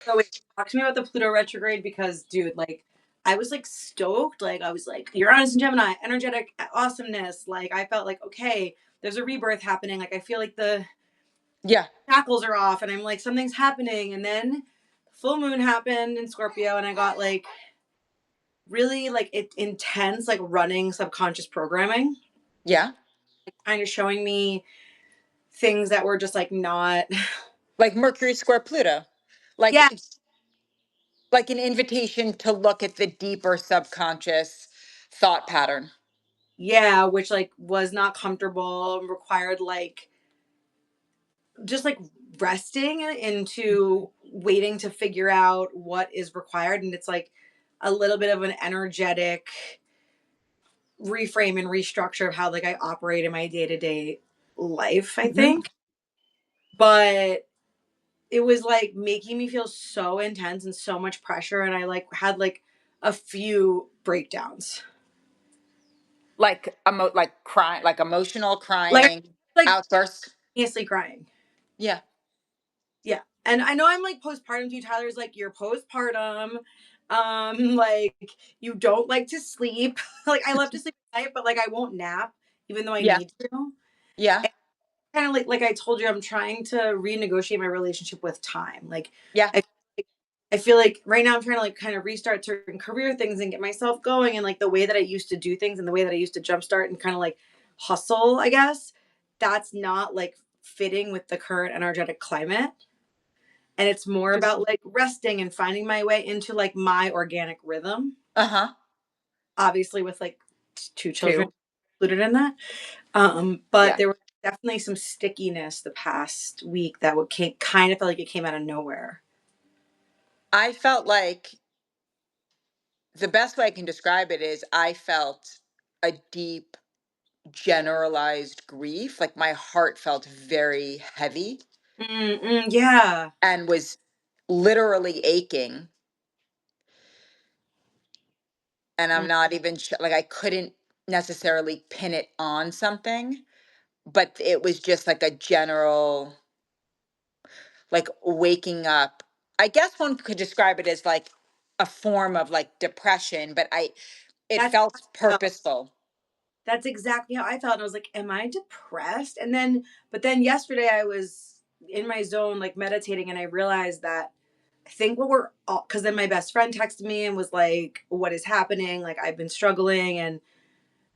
So wait, talk to me about the Pluto retrograde because, dude, like, I was like stoked. Like, I was like, Uranus and Gemini, energetic awesomeness. Like, I felt like, okay, there's a rebirth happening. Like, I feel like the Yeah. shackles are off, and I'm like, something's happening. And then full moon happened in Scorpio, and I got like really like intense, like running subconscious programming, Yeah. kind of showing me things that were just like not, Like Mercury square Pluto. Like yeah, it's like an invitation to look at the deeper subconscious thought pattern. yeah, which like was not comfortable, required like just like resting into waiting to figure out what is required. And it's like a little bit of an energetic reframe and restructure of how like I operate in my day-to-day life, I Mhm. think. But it was like making me feel so intense and so much pressure, and I like had like a few breakdowns. Like like crying, like emotional Like crying like outbursts. honestly crying. Yeah. Yeah. And I know I'm like postpartum to you. Tyler's like, you're postpartum. Like you don't like to sleep. Like I love to sleep at night, but like I won't nap even though I Yeah. need to. Yeah. Kind of like I told you, I'm trying to renegotiate my relationship with time. Like Yeah. I I feel like right now I'm trying to like kind of restart certain career things and get myself going, and like the way that I used to do things and the way that I used to jumpstart and kind of like hustle, I guess, that's not like fitting with the current energetic climate. And it's more Just about like resting and finding my way into like my organic rhythm, uh-huh. obviously with like two children Two. included in that. But Yeah. there was definitely some stickiness the past week that would came, kind of felt like it came out of nowhere. I felt like the best way I can describe it is I felt a deep generalized grief. Like my heart felt very heavy Yeah. and was literally aching. And I'm Mm, not even sure, like I couldn't necessarily pin it on something, but it was just like a general, like waking up. I guess one could describe it as like a form of like depression, but it that's felt how I felt. purposeful. That's exactly how I felt. And I was like, am I depressed? And then, but then yesterday I was in my zone, like meditating, and I realized that I think what we're all, because then my best friend texted me and was like, what is happening? Like, I've been struggling. And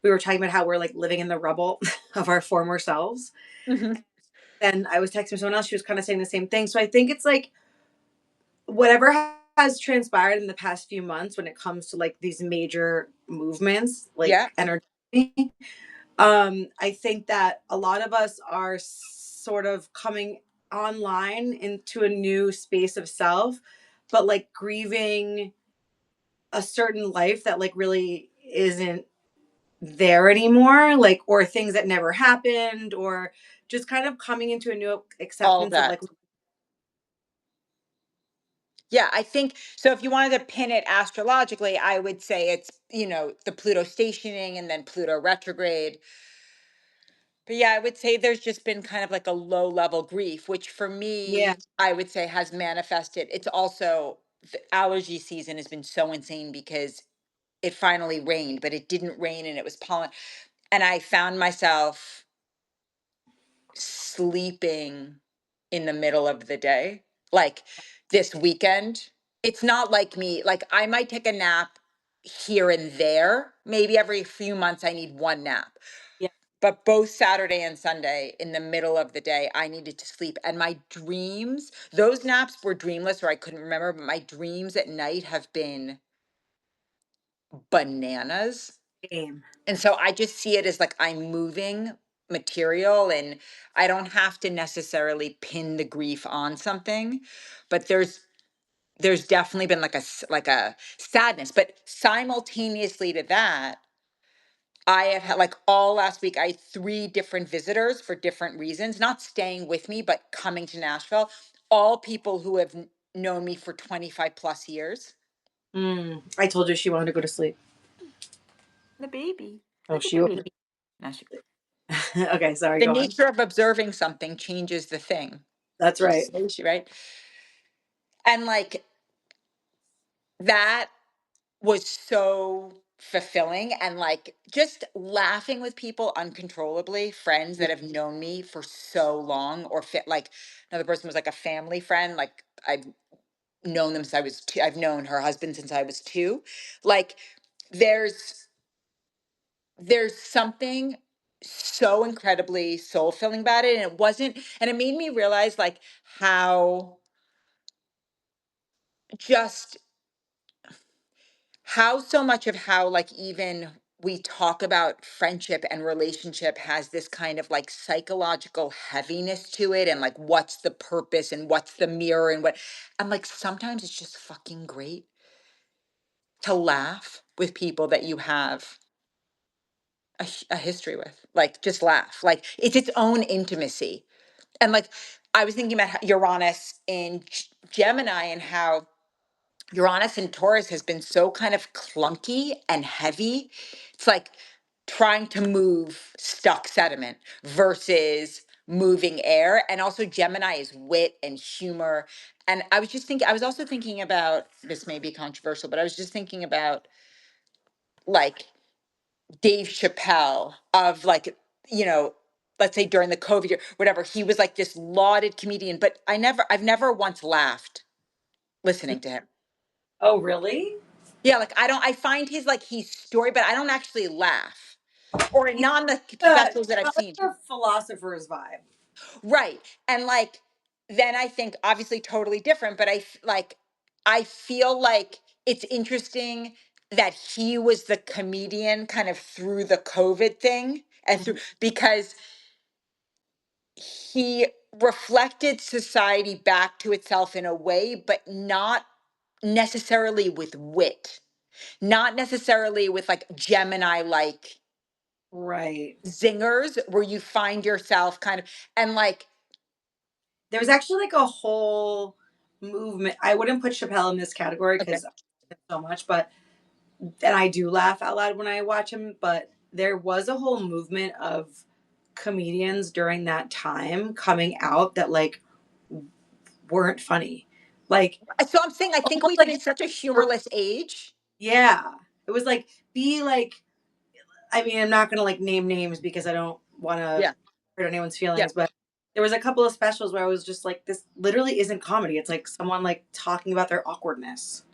we were talking about how we're like living in the rubble of our former selves. Mhm. Then I was texting someone else, she was kind of saying the same thing. So I think it's like whatever has transpired in the past few months when it comes to like these major movements, Yeah. like energy. I think that a lot of us are sort of coming online into a new space of self, but like grieving a certain life that like really isn't there anymore, like, or things that never happened, or just kind of coming into a new All of acceptance of like, that. Yeah, I think so. If you wanted to pin it astrologically, I would say it's, the Pluto stationing and then Pluto retrograde. But yeah, I would say there's just been kind of like a low level grief, which for yeah, me, I would say has manifested. It's also the allergy season has been so insane because it finally rained, but it didn't rain and it was pollen. And I found myself sleeping in the middle of the day. Like this weekend, it's not like me, like I might take a nap here and there. Maybe every few months I need one nap. yeah, But both Saturday and Sunday in the middle of the day, I needed to sleep. And my dreams, those naps were dreamless or I couldn't remember, but my dreams at night have been bananas. same. And so I just see it as like I'm moving material and I don't have to necessarily pin the grief on something, but there's definitely been like like a sadness, but simultaneously to that, I have had like all last week I had three different visitors for different reasons, not staying with me but coming to Nashville, all people who have known me for 25 plus years. I told you she wanted to go to sleep. The baby. Oh, Look at she the woke baby. Now okay, sorry, the go on. nature of observing something changes the thing. That's right. Right? And like that was so fulfilling, and like just laughing with people uncontrollably, friends that have known me for so long, or fit like another person was like a family friend, like I've known them since I was two. I've known her husband since I was two. Like there's there's something so incredibly soul filling about it. And it wasn't, and it made me realize like how just how so much of how like even we talk about friendship and relationship has this kind of like psychological heaviness to it, and like what's the purpose and what's the mirror and what, I'm like sometimes it's just fucking great to laugh with people that you have a history with, like just laugh, like it's its own intimacy. And like I was thinking about Uranus in Gemini, and how Uranus in Taurus has been so kind of clunky and heavy. It's like trying to move stuck sediment versus moving air. And also Gemini is wit and humor. And I was just thinking, I was also thinking about, this may be controversial, but I was just thinking about like Dave Chappelle of like, you know, let's say during the COVID year, whatever, he was like this lauded comedian, but I've never once laughed listening to him. Oh, really? Yeah, like I find his like he's story, but I don't actually laugh. Or He's not in the uh, specials that I've got like seen. a philosopher's vibe. Right. And like then I think obviously totally different, but like I feel like it's interesting that he was the comedian kind of through the COVID thing, and through Mhm. because he reflected society back to itself in a way, but not necessarily with wit, not necessarily with like Gemini like Right. zingers where you find yourself kind of, and like, There was actually like a whole movement. I wouldn't put Chappelle in this category okay. because I like him so much, but and I do laugh out loud when I watch him. But there was a whole movement of comedians during that time coming out that like weren't funny. Like So I'm saying I think almost we live like in such a humorless age. yeah. It was like be like I mean, I'm not gonna like name names because I don't wanna Yeah. hurt anyone's Yeah. feelings, but there was a couple of specials where I was just like, this literally isn't comedy. It's like someone like talking about their awkwardness.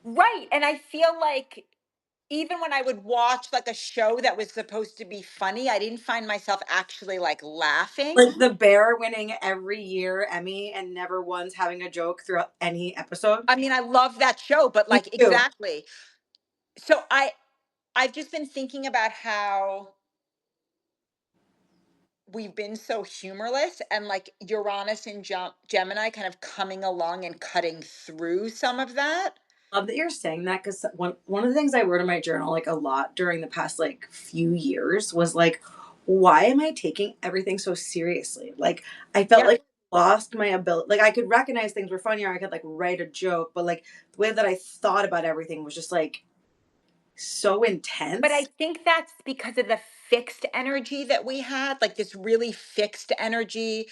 Right. And I feel like even when I would watch like a show that was supposed to be funny, I didn't find myself actually like laughing. Like The Bear winning every year Emmy and never once having a joke throughout any episode. I mean, I love that show, but Me like too. exactly. So I've just been thinking about how we've been so humorless, and like Uranus and Gemini kind of coming along and cutting through some of that. Love that you're saying that because one of the things I wrote in my journal like a lot during the past like few years was like, why am I taking everything so seriously? Like I felt Yeah. like I lost my ability. Like I could recognize things were funny or I could like write a joke, but like the way that I thought about everything was just like so But I intense. think that's because of the fixed energy that we had, like this really fixed energy.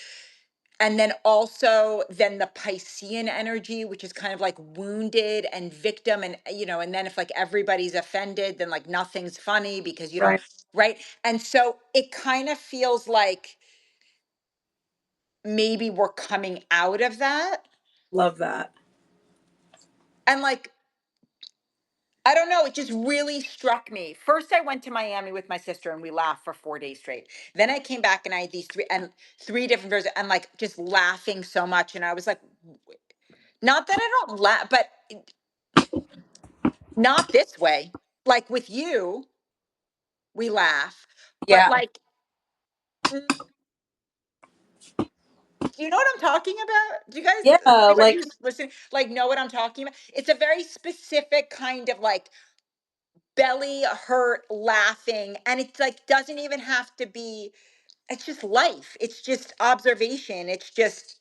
And then also then the Piscean energy, which is kind of like wounded and victim. And, you know, and then if like everybody's offended, then like nothing's funny because you don't, Right. right? And so it kind of feels like maybe we're coming out of that. Love that. And like, I don't know, it just really struck me. First, I went to Miami with my sister and we laughed for 4 days straight. Then I came back and I had these three different versions and like just laughing so much. And I was like, not that I don't laugh, but not this way. Like with you, we laugh, but Yeah. like, mm, do you know what I'm talking about? Do you guys, Yeah. anybody Like who's listening, like know what I'm talking about? It's a very specific kind of like belly hurt laughing. And it's like, doesn't even have to be, it's just life. It's just observation. It's just,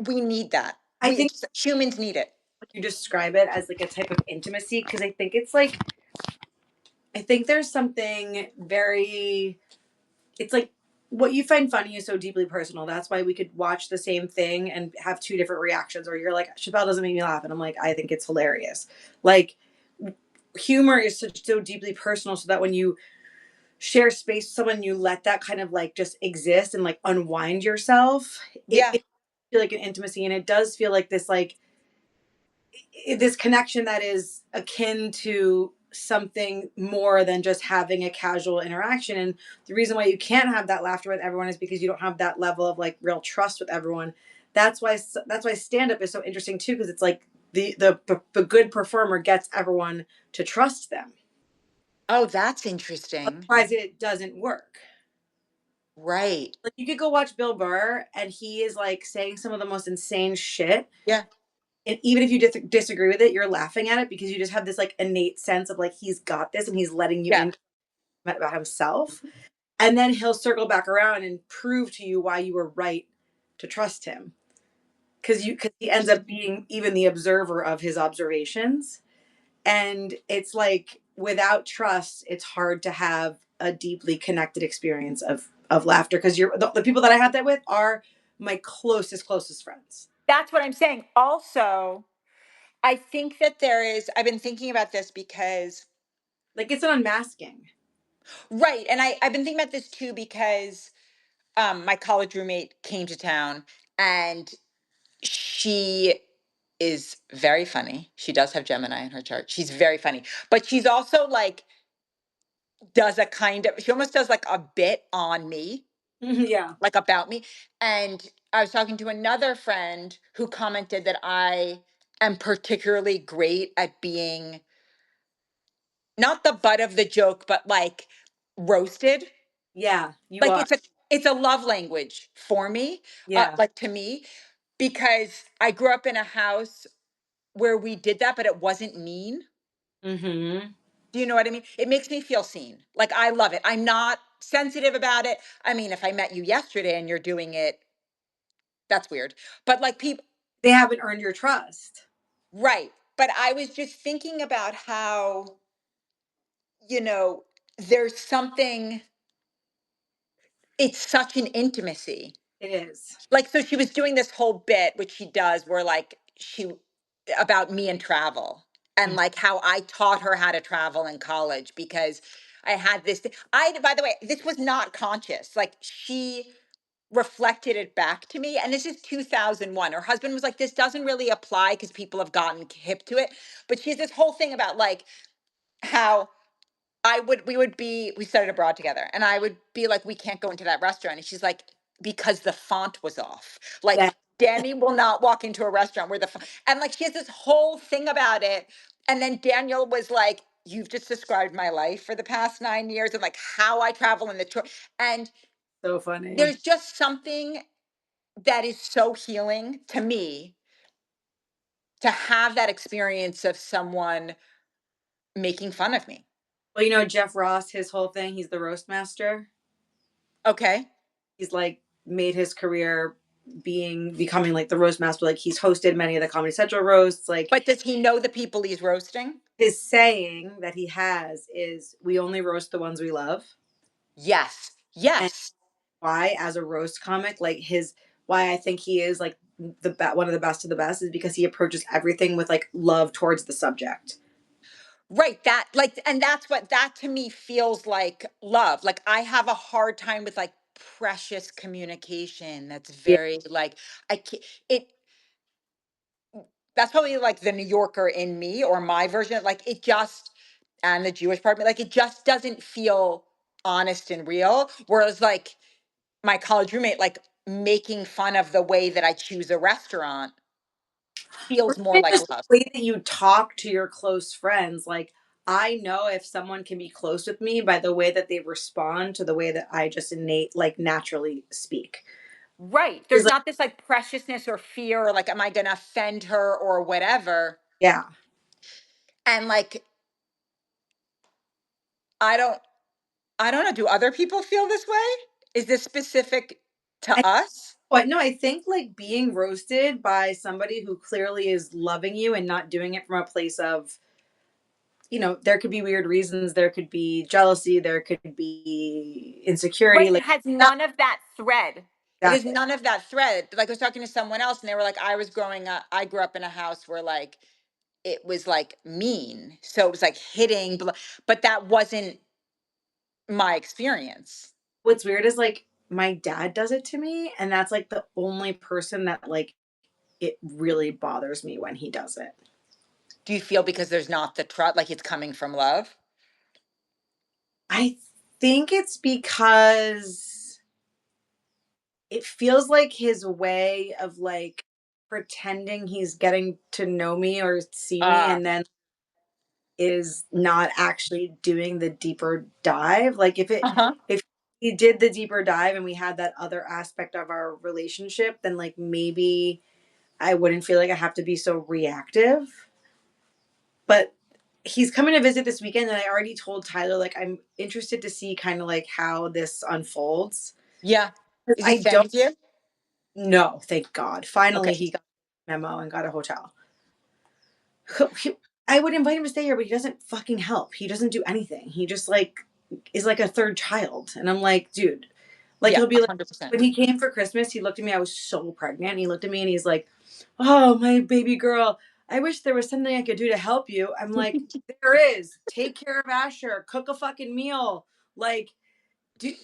we need that. I We think just, humans need it. you describe it as like a type of intimacy because I think it's like I think there's something very it's like what you find funny is so deeply personal. That's why we could watch the same thing and have two different reactions. Or you're like, Chappelle doesn't make me laugh, and I'm like, I think it's hilarious. Like, humor is so deeply personal, so that when you share space with someone, you let that kind of like just exist and like unwind yourself. Yeah. It feel like an intimacy, and it does feel like this like this connection that is akin to something more than just having a casual interaction. And the reason why you can't have that laughter with everyone is because you don't have that level of like real trust with everyone. That's why stand up is so interesting too, because it's like the good performer gets everyone to trust them. Oh, that's interesting. Otherwise it doesn't work. Right. Like, you could go watch Bill Burr and he is like saying some of the most insane shit, Yeah. and even if you disagree with it, you're laughing at it because you just have this like innate sense of like he's got this and he's letting you Yeah. in about himself. And then he'll circle back around and prove to you why you were right to trust him, because he ends up being even the observer of his observations. And it's like without trust, it's hard to have a deeply connected experience of laughter, because the people that I had that with are my closest friends. That's what I'm saying. Also, I think that I've been thinking about this because, Like, it's an unmasking. right. And I've been thinking about this too because my college roommate came to town and she is very funny. She does have Gemini in her chart. She's very funny, but she's also like, she almost does like a bit on me, Yeah. like about me. And I was talking to another friend who commented that I am particularly great at being not the butt of the joke, but like roasted. Yeah, you Like are. it's a love language for me, Yeah. like to me, because I grew up in a house where we did that, but it wasn't mean. Mm-hmm. Do you know what I mean? It makes me feel seen. Like I love it. I'm not sensitive about it. I mean, if I met you yesterday and you're doing it, that's weird. But like people, They haven't earned your trust. right. But I was just thinking about how, you know, there's something, it's such an intimacy. It is. Like, so she was doing this whole bit, which she does, where like about me and travel and Mhm. like how I taught her how to travel in college because I had by the way, this was not conscious. Like she reflected it back to me. And this is 2001. Her husband was like, this doesn't really apply because people have gotten hip to it. But she has this whole thing about like how we studied abroad together and I would be like, we can't go into that restaurant. And she's like, because the font was off. Like Yeah. Danny will not walk into a restaurant where and like she has this whole thing about it. And then Daniel was like, you've just described my life for the past 9 years and like how I travel in the tour. And So funny. there's just something that is so healing to me to have that experience of someone making fun of me. Well, Jeff Ross, his whole thing, he's the roast master. Okay. He's like made his career becoming like the roast master. Like, he's hosted many of the Comedy Central roasts. Like, But does he know the people he's roasting? his saying that he has is, we only roast the ones we love. Yes. And Yes. why, as a roast comic, like his why I think he is like one of the best of the best is because he approaches everything with like love towards the subject. Right. That like, and that's what that to me feels like love. Like I have a hard time with like precious communication. That's Yeah. very like I can't it that's probably like the New Yorker in me or my version. Like it just and the Jewish part of me, like it just doesn't feel honest and real. Whereas like my college roommate, like making fun of the way that I choose a restaurant Or feels more even like just the love. way that you talk to your close friends. Like, I know if someone can be close with me by the way that they respond to the way that I just like naturally speak. Right. Is There's like, not this like preciousness or fear or like, am I going to offend her or whatever? yeah. And like, I don't, I don't know. Do other people feel this way? Is this specific to I us? But no, I think like being roasted by somebody who clearly is loving you and not doing it from a place of, there could be weird reasons, there could be jealousy, there could be insecurity, Right, it like has not none of that thread. It is exactly. none of that thread. Like, I was talking to someone else, and they were like, I grew up in a house where, like, it was, like, mean, so it was, like, hitting, but that wasn't my experience. What's weird is like my dad does it to me, and that's like the only person that like it really bothers me when he does it. Do you feel because there's not the trust, like, it's coming from love? I think it's because it feels like his way of like pretending he's getting to know me or see me Ah, and then is not actually doing the deeper dive. Like uh-huh. if he did the deeper dive and we had that other aspect of our relationship, then like maybe I wouldn't feel like I have to be so reactive. But he's coming to visit this weekend and I already told Tyler like I'm interested to see kind of like how this unfolds. Yeah. 'Cause Is he I staying don't with you? know, thank God. Okay. Finally he got a memo and got a hotel. I would invite him to stay here, but he doesn't fucking help. He doesn't do anything. He just like is like a third child. And I'm like, dude, like Yeah, he'll be like, 100%. when he came for Christmas, he looked at me. I was so pregnant. And he looked at me and he's like, oh, my baby girl. I wish there was something I could do to help you. I'm like, there is. Take care of Asher. Cook a fucking meal. Like, do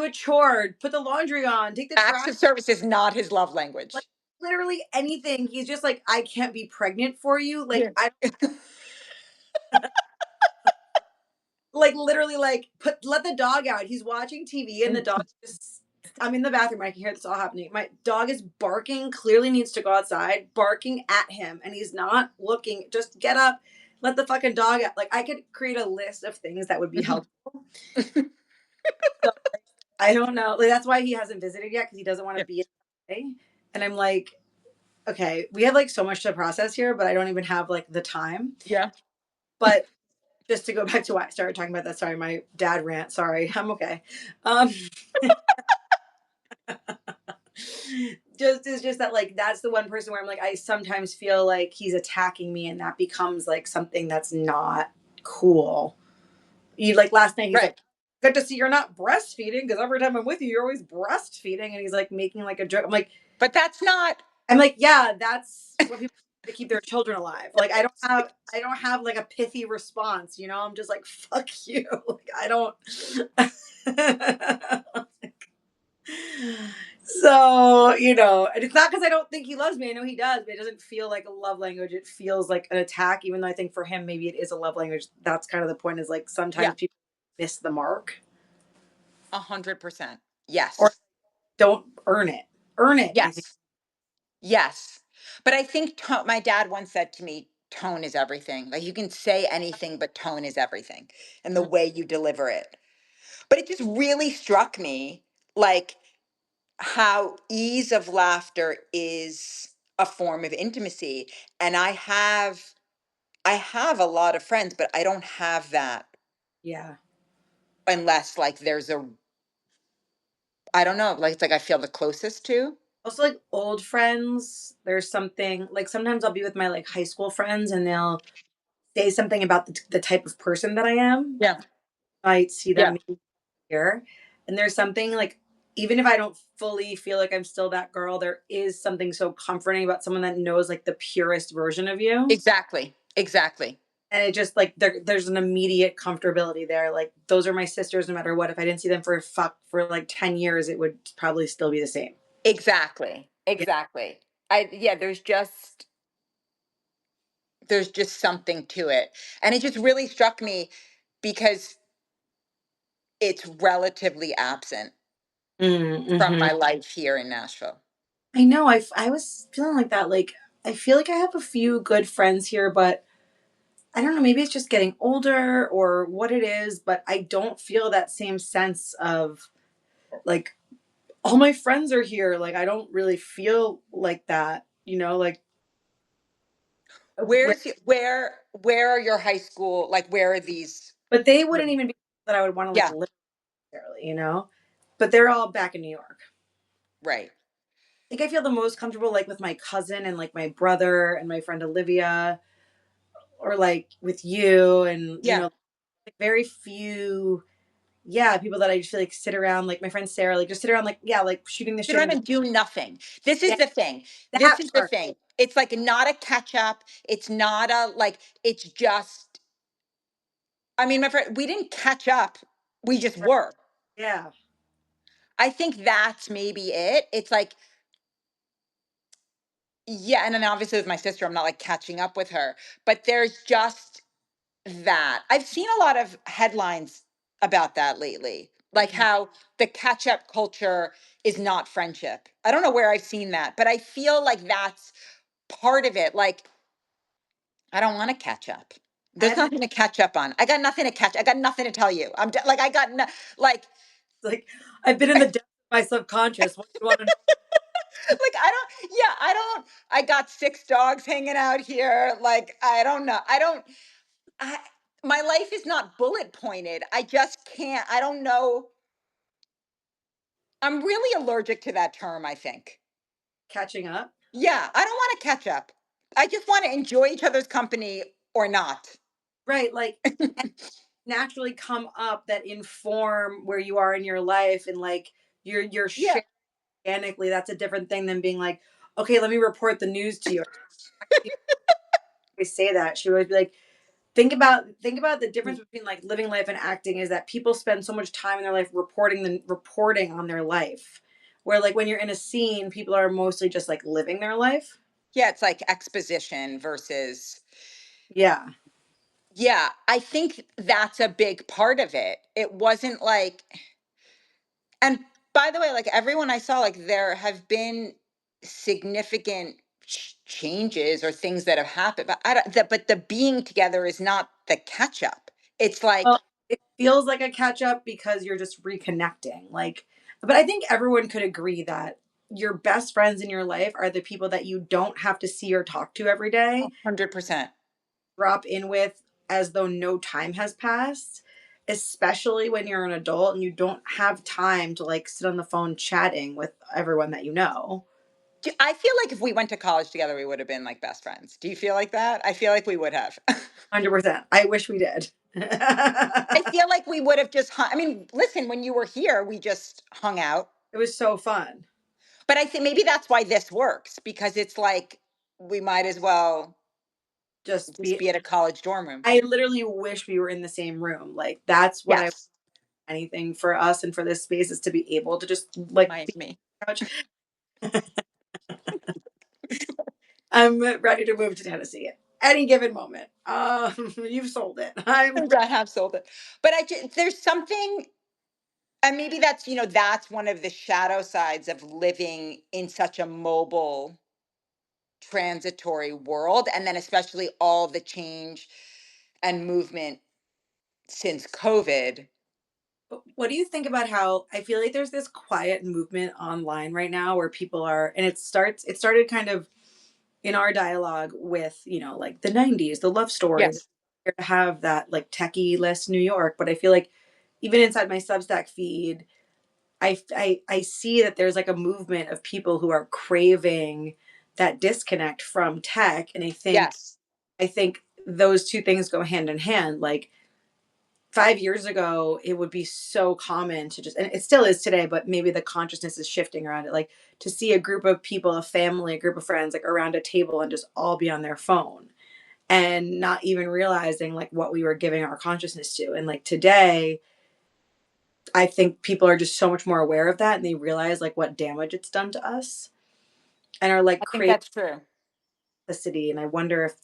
a chore. Put the laundry on. Take the Acts trash. of service is not his love Like language. literally anything. He's just like, I can't be pregnant for you. Like Yeah. I like literally like put let the dog out. He's watching TV and the dog just I'm in the bathroom. I can hear this all happening. My dog is barking, clearly needs to go outside, barking at him, and he's not looking. Just get up, let the fucking dog out. Like I could create a list of things that would be helpful. So I don't know. Like that's why he hasn't visited yet because he doesn't want to Yeah. be in LA. And I'm like, okay, we have like so much to process here, but I don't even have like the time. Yeah. But just to go back to why I started talking about that. Sorry, my dad rant. Sorry, I'm okay. Um, just is just that like that's the one person where I'm like I sometimes feel like he's attacking me, and that becomes like something that's not cool. You like last night he's Right. like, good to see you're not breastfeeding because every time I'm with you, you're always breastfeeding, and he's like making like a joke. But that's not I'm like, yeah, that's what people do to keep their children alive. Like I don't have like a pithy response, I'm just like, fuck you. Like I don't So, and it's not because I don't think he loves me. I know he does, but it doesn't feel like a love language. It feels like an attack, even though I think for him maybe it is a love language. That's kind of the point, is like yeah, sometimes people miss the mark 100%. or Yes. don't earn it. Earn it, I think. Yes. Yes. But I think my dad once said to me, tone is everything. Like, you can say anything, but tone is everything, and the way you deliver it. But it just really struck me, like, how ease of laughter is a form of intimacy. And I have a lot of friends, but I don't have that Yeah. unless, like, there's a, I don't know, like, it's like I feel the closest to. Also like old friends, there's something like sometimes I'll be with my like high school friends and they'll say something about the type of person that I am. Yeah. I see Yeah. them here. And there's something like, even if I don't fully feel like I'm still that girl, there is something so comforting about someone that knows like the purest version of you. Exactly. Exactly. And it just like there's an immediate comfortability there. Like those are my sisters no matter what. If I didn't see them for like 10 years, it would probably still be the same. Exactly. Yeah. Exactly. Yeah, there's just something to it. And it just really struck me because it's relatively absent from Mm-hmm. my life here in Nashville. I know. I was feeling like that. Like I feel like I have a few good friends here, but I don't know, maybe it's just getting older or what it is, but I don't feel that same sense of like all my friends are here. Like I don't really feel like that, like where, Where are your high school, like, where are these? but they wouldn't even be that I would want to like Yeah, live necessarily. But they're all back in New York. right. I think I feel the most comfortable like with my cousin and like my brother and my friend Olivia. or like with you and Yeah. like very few, yeah, people that I just feel like sit around, like my friend Sarah, like just sit around, like, yeah, like shooting the Sit shit and around just, and do nothing. This is yeah, the thing. This that is the part. thing. It's like not a catch up. It's not a like, it's just, I mean, my friend, we didn't catch up. We just were. Yeah. I think that's maybe it. It's like, yeah. And then obviously with my sister, I'm not like catching up with her, but there's just that. I've seen a lot of headlines about that lately, like Mhm. how the catch up culture is not friendship. I don't know where I've seen that, but I feel like that's part of it. Like, I don't want to catch up. There's I've had nothing to catch up on. I got nothing to catch. I got nothing to tell you. Like, I got no, like, like, I've been in the depths of my subconscious. What do you want to know? like I don't, yeah, I don't, I got six dogs hanging out here. Like, I don't know. I, my life is not bullet pointed. I just can't, I don't know. I'm really allergic to that term, I think. Catching up? Yeah, I don't want to catch up. I just want to enjoy each other's company or not. Right. Like, naturally come up that inform where you are in your life and like you're Yeah. sharing organically. That's a different thing than being like, okay, let me report the news to you. She always say that. She would always be like, think about the difference between like living life and acting is that people spend so much time in their life reporting on their life. Where like when you're in a scene, people are mostly just like living their life. Yeah, it's like exposition versus, Yeah. yeah, I think that's a big part of it. It wasn't like, and by the way, like everyone I saw, like there have been significant changes or things that have happened, but but the being together is not the catch up. It's like, Well, it feels like a catch up because you're just reconnecting. Like, but I think everyone could agree that your best friends in your life are the people that you don't have to see or talk to every day, 100%. drop in with as though no time has passed, especially when you're an adult and you don't have time to like sit on the phone chatting with everyone that you know. I feel like if we went to college together, we would have been like best friends. Do you feel like that? I feel like we would have. 100%. I wish we did. I It feel like we would have just hung. I mean, listen, when you were here, we just hung out. was so fun. But I think maybe that's why this works because it's like we might as well Just just be, be at a college dorm room. I literally wish we were in the same room. Like, that's what I Yes, anything for us and for this space is to be able to just like be Miami. on the couch. I'm ready to move to Tennessee at any given moment. You've sold it. I'm I have sold it, but there's something, and maybe that's that's one of the shadow sides of living in such a mobile, transitory world, and then especially all the change and movement since COVID. what do you think about how I feel like there's this quiet movement online right now where people are, and it started kind of in our dialogue with, like the 90s, the love stories, Yes. to have that like techie less New York. But I feel like even inside my Substack feed, I see that there's like a movement of people who are craving that disconnect from tech. And Yes. I think those two things go hand in hand. Like 5 years ago, it would be so common to just, and it still is today, but maybe the consciousness is shifting around it. Like to see a group of people, a family, a group of friends, like around a table and just all be on their phone and not even realizing like what we were giving our consciousness to. And like today, I think people are just so much more aware of that and they realize like what damage it's done to us and are like I think craving that's true. simplicity. And I wonder if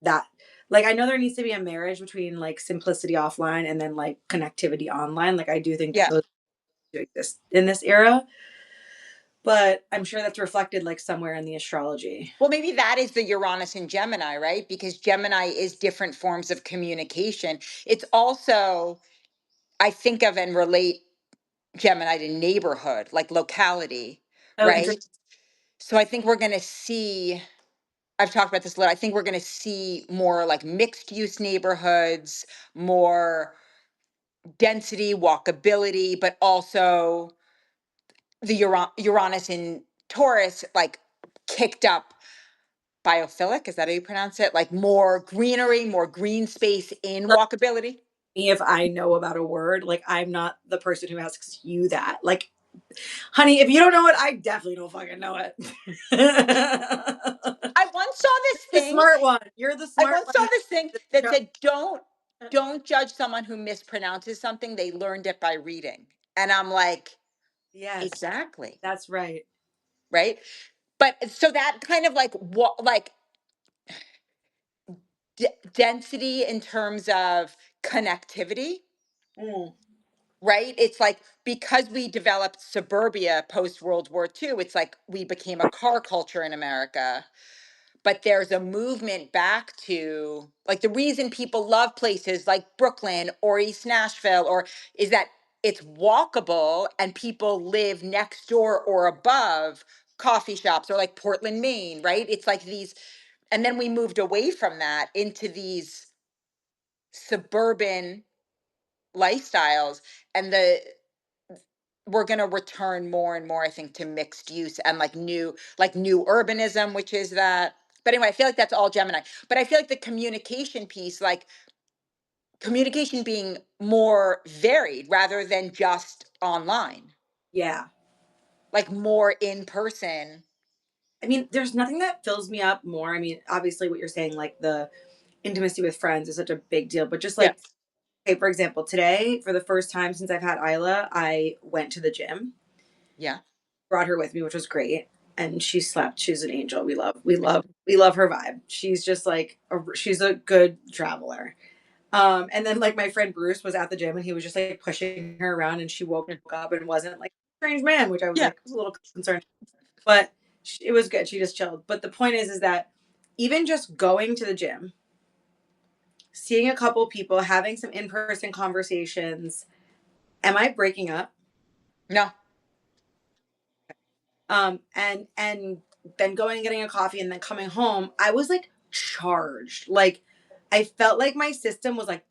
that, like, I know there needs to be a marriage between like simplicity offline and then like connectivity online. Like, I do think Yeah. those do exist in this era, but I'm sure that's reflected like somewhere in the astrology. Well, maybe that is the Uranus and Gemini, right? Because Gemini is different forms of communication. It's also, I think of and relate Gemini to neighborhood, like locality, Oh, interesting. right? So I think we're going to see, I've talked about this a little, I think we're going to see more like mixed use neighborhoods, more density, walkability, but also the Uranus in Taurus, like kicked up biophilic, is that how you pronounce it? Like more greenery, more green space in walkability? Me if I know about a word. Like I'm not the person who asks you that. Like, honey, if you don't know it, I definitely don't fucking know it. I once saw this The thing. smart one. You're the I smart once one saw that this thing that said, don't judge someone who mispronounces something. They learned it by reading. And I'm like, yes, exactly. that's right. Right. But so that kind of like what, like density in terms of connectivity, Mm, right? It's like because we developed suburbia post World War II, it's like we became a car culture in America. But there's a movement back to like the reason people love places like Brooklyn or East Nashville or is that it's walkable and people live next door or above coffee shops or like Portland, Maine, right? It's like these, and then we moved away from that into these suburban lifestyles, and the we're going to return more and more, I think, to mixed use and like new urbanism, which is that. But anyway, I feel like that's all Gemini. But I feel like the communication piece, like communication being more varied rather than just online, yeah. like more in person. I mean, there's nothing that fills me up more. I mean, obviously, what you're saying, like the intimacy with friends is such a big deal, but just like, Yes. okay, for example, today, for the first time since I've had Isla, I went to the gym, Yeah. brought her with me, which was great. And she slept. She's an angel. We love her vibe. She's just like, she's a good traveler. And then like my friend Bruce was at the gym and he was just like pushing her around and she woke up and wasn't like a strange man, which I was Yeah. like, was a little concerned, but it was good. She just chilled. But the point is that even just going to the gym, seeing a couple people, having some in-person conversations, am I breaking up? No. And then going and getting a coffee and then coming home, I was like charged. Like I felt like my system was like,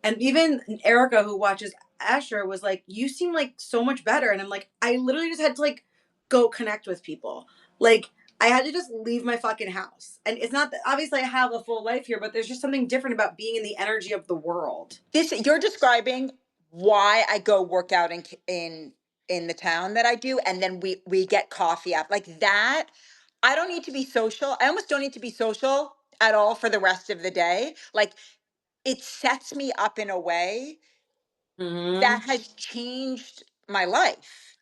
and even Erica, who watches Asher, was like, "You seem like so much better." And I'm like, I literally just had to like go connect with people. Like I had to just leave my fucking house. And it's not that obviously I have a full life here, but there's just something different about being in the energy of the world. This you're describing why I go work out in the town that I do, and then we get coffee up like that. I don't need to be social. I almost don't need to be social at all for the rest of the day. Like it sets me up in a way Hmm. that has changed my life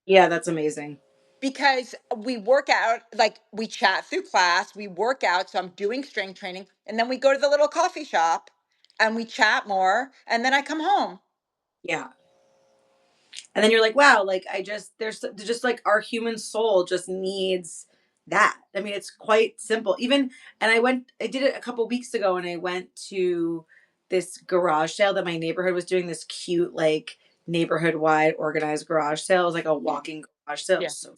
Yeah, that's amazing. because we work out, like we chat through class, we work out. So I'm doing strength training, and then we go to the little coffee shop and we chat more, and then I come home. Yeah. And then you're like, wow, like I just there's just like our human soul just needs that. I mean, it's quite simple. Even and I did it a couple weeks ago and I went to this garage sale that my neighborhood was doing, this cute like neighborhood wide organized garage sale. It was like a walking garage sale. It Yeah. was so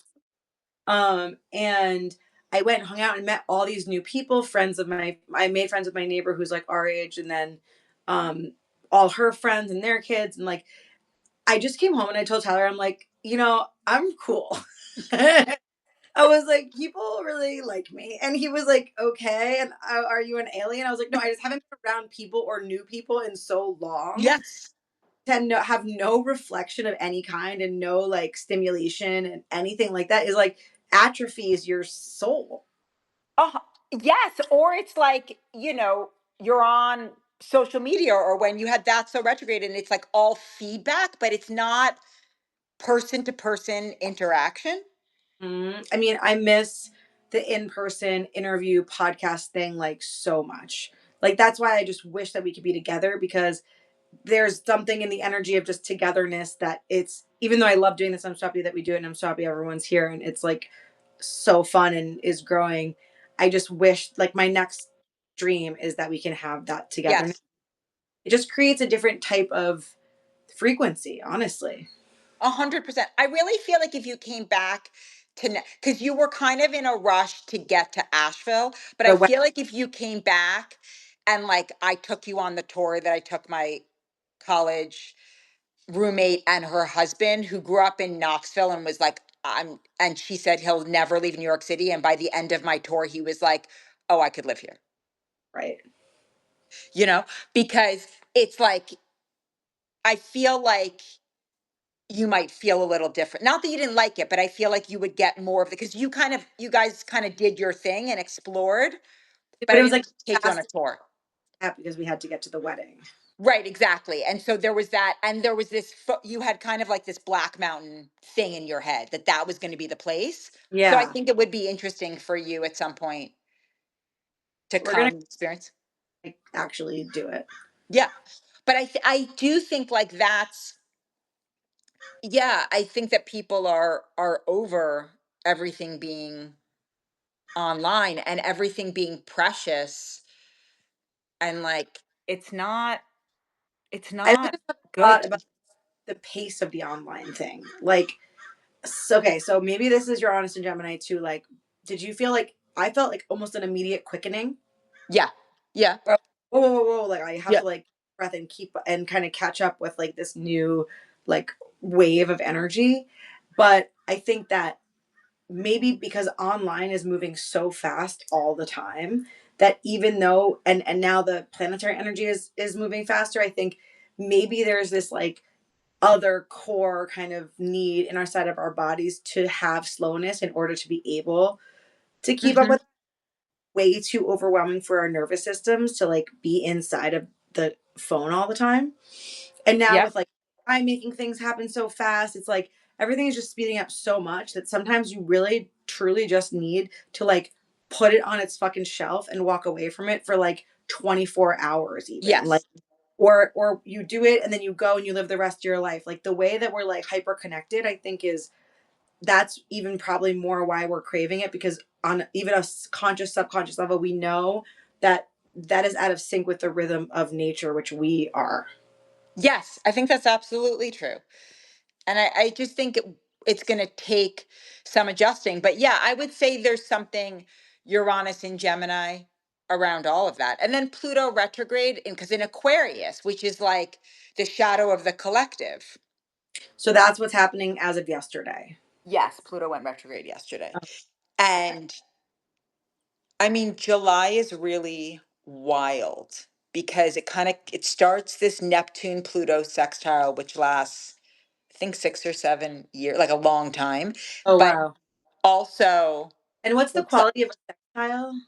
and I went and hung out and met all these new people, friends of my I made friends with my neighbor who's like our age and then um all her friends and their kids and like I just came home and I told Tyler, I'm like, I'm cool. I was like, people really like me. And he was like, okay. And are you an alien? I was like, no, I just haven't been around people or new people in so long Yes. to have no reflection of any kind and no like stimulation and anything like that is like atrophies your soul. Oh, yes. Or it's like, you're on social media or when you had that so retrograde and it's like all feedback, but it's not person to person interaction. I mean, I miss the in person interview podcast thing like so much. Like, that's why I just wish that we could be together because there's something in the energy of just togetherness that it's even though I love doing this I'm so happy that we do it and I'm so happy everyone's here and it's like so fun and is growing. I just wish like my next dream is that we can have that togetherness. Yes. It just creates a different type of frequency, honestly. 100%. I really feel like if you came back to, because you were kind of in a rush to get to Asheville, but I The way feel like if you came back and like I took you on the tour that I took my college roommate and her husband who grew up in Knoxville and was like and she said he'll never leave New York City. And by the end of my tour, he was like, oh, I could live here, Right. you know, because it's like, I feel like you might feel a little different. Not that you didn't like it, but I feel like you would get more of the, because you guys kind of did your thing and explored, but But I it was didn't like take you on a fast tour. because we had to get to the wedding. Right, exactly. And so there was that, and there was this, you had kind of like this Black Mountain thing in your head that that was going to be the place. So I Yeah. think it would be interesting for you at some point to We're gonna come experience. like, actually do it. Yeah. But I do think like that's, yeah, I think that people are over everything being online and everything being precious, and like it's I think not a good. lot about the pace of the online thing. Like, so, okay, so maybe this is your honest and Gemini too. Like, did you feel like I felt like almost an immediate quickening? Yeah. Yeah. Whoa, whoa, whoa, whoa. Like, I have Yeah. to like breath and keep and kind of catch up with like this new like wave of energy. But I think that maybe because online is moving so fast all the time that even though and now the planetary energy is moving faster, I think maybe there's this like other core kind of need in our side of our bodies to have slowness in order to be able to keep up Hmm. with, way too overwhelming for our nervous systems to like be inside of the phone all the time. And now Yep. with like I'm making things happen so fast, it's like everything is just speeding up so much that sometimes you really truly just need to like put it on its fucking shelf and walk away from it for like 24 hours even. Like Yes. or you do it and then you go and you live the rest of your life. Like the way that we're like hyper connected, I think is that's even probably more why we're craving it, because on even a conscious subconscious level we know that that is out of sync with the rhythm of nature, which we are. Yes, I think that's absolutely true. And I just think it's going to take some adjusting. But yeah, I would say there's something Uranus in Gemini around all of that. And then Pluto retrograde because in Aquarius, which is like the shadow of the collective. So that's what's happening as of yesterday. Yes, Pluto went retrograde yesterday. Oh, okay. And I mean, July is really wild because it starts this Neptune Pluto sextile, which lasts, I think, 6 or 7 years, like a long time. Oh But wow. also, And what's the it's quality of a sextile?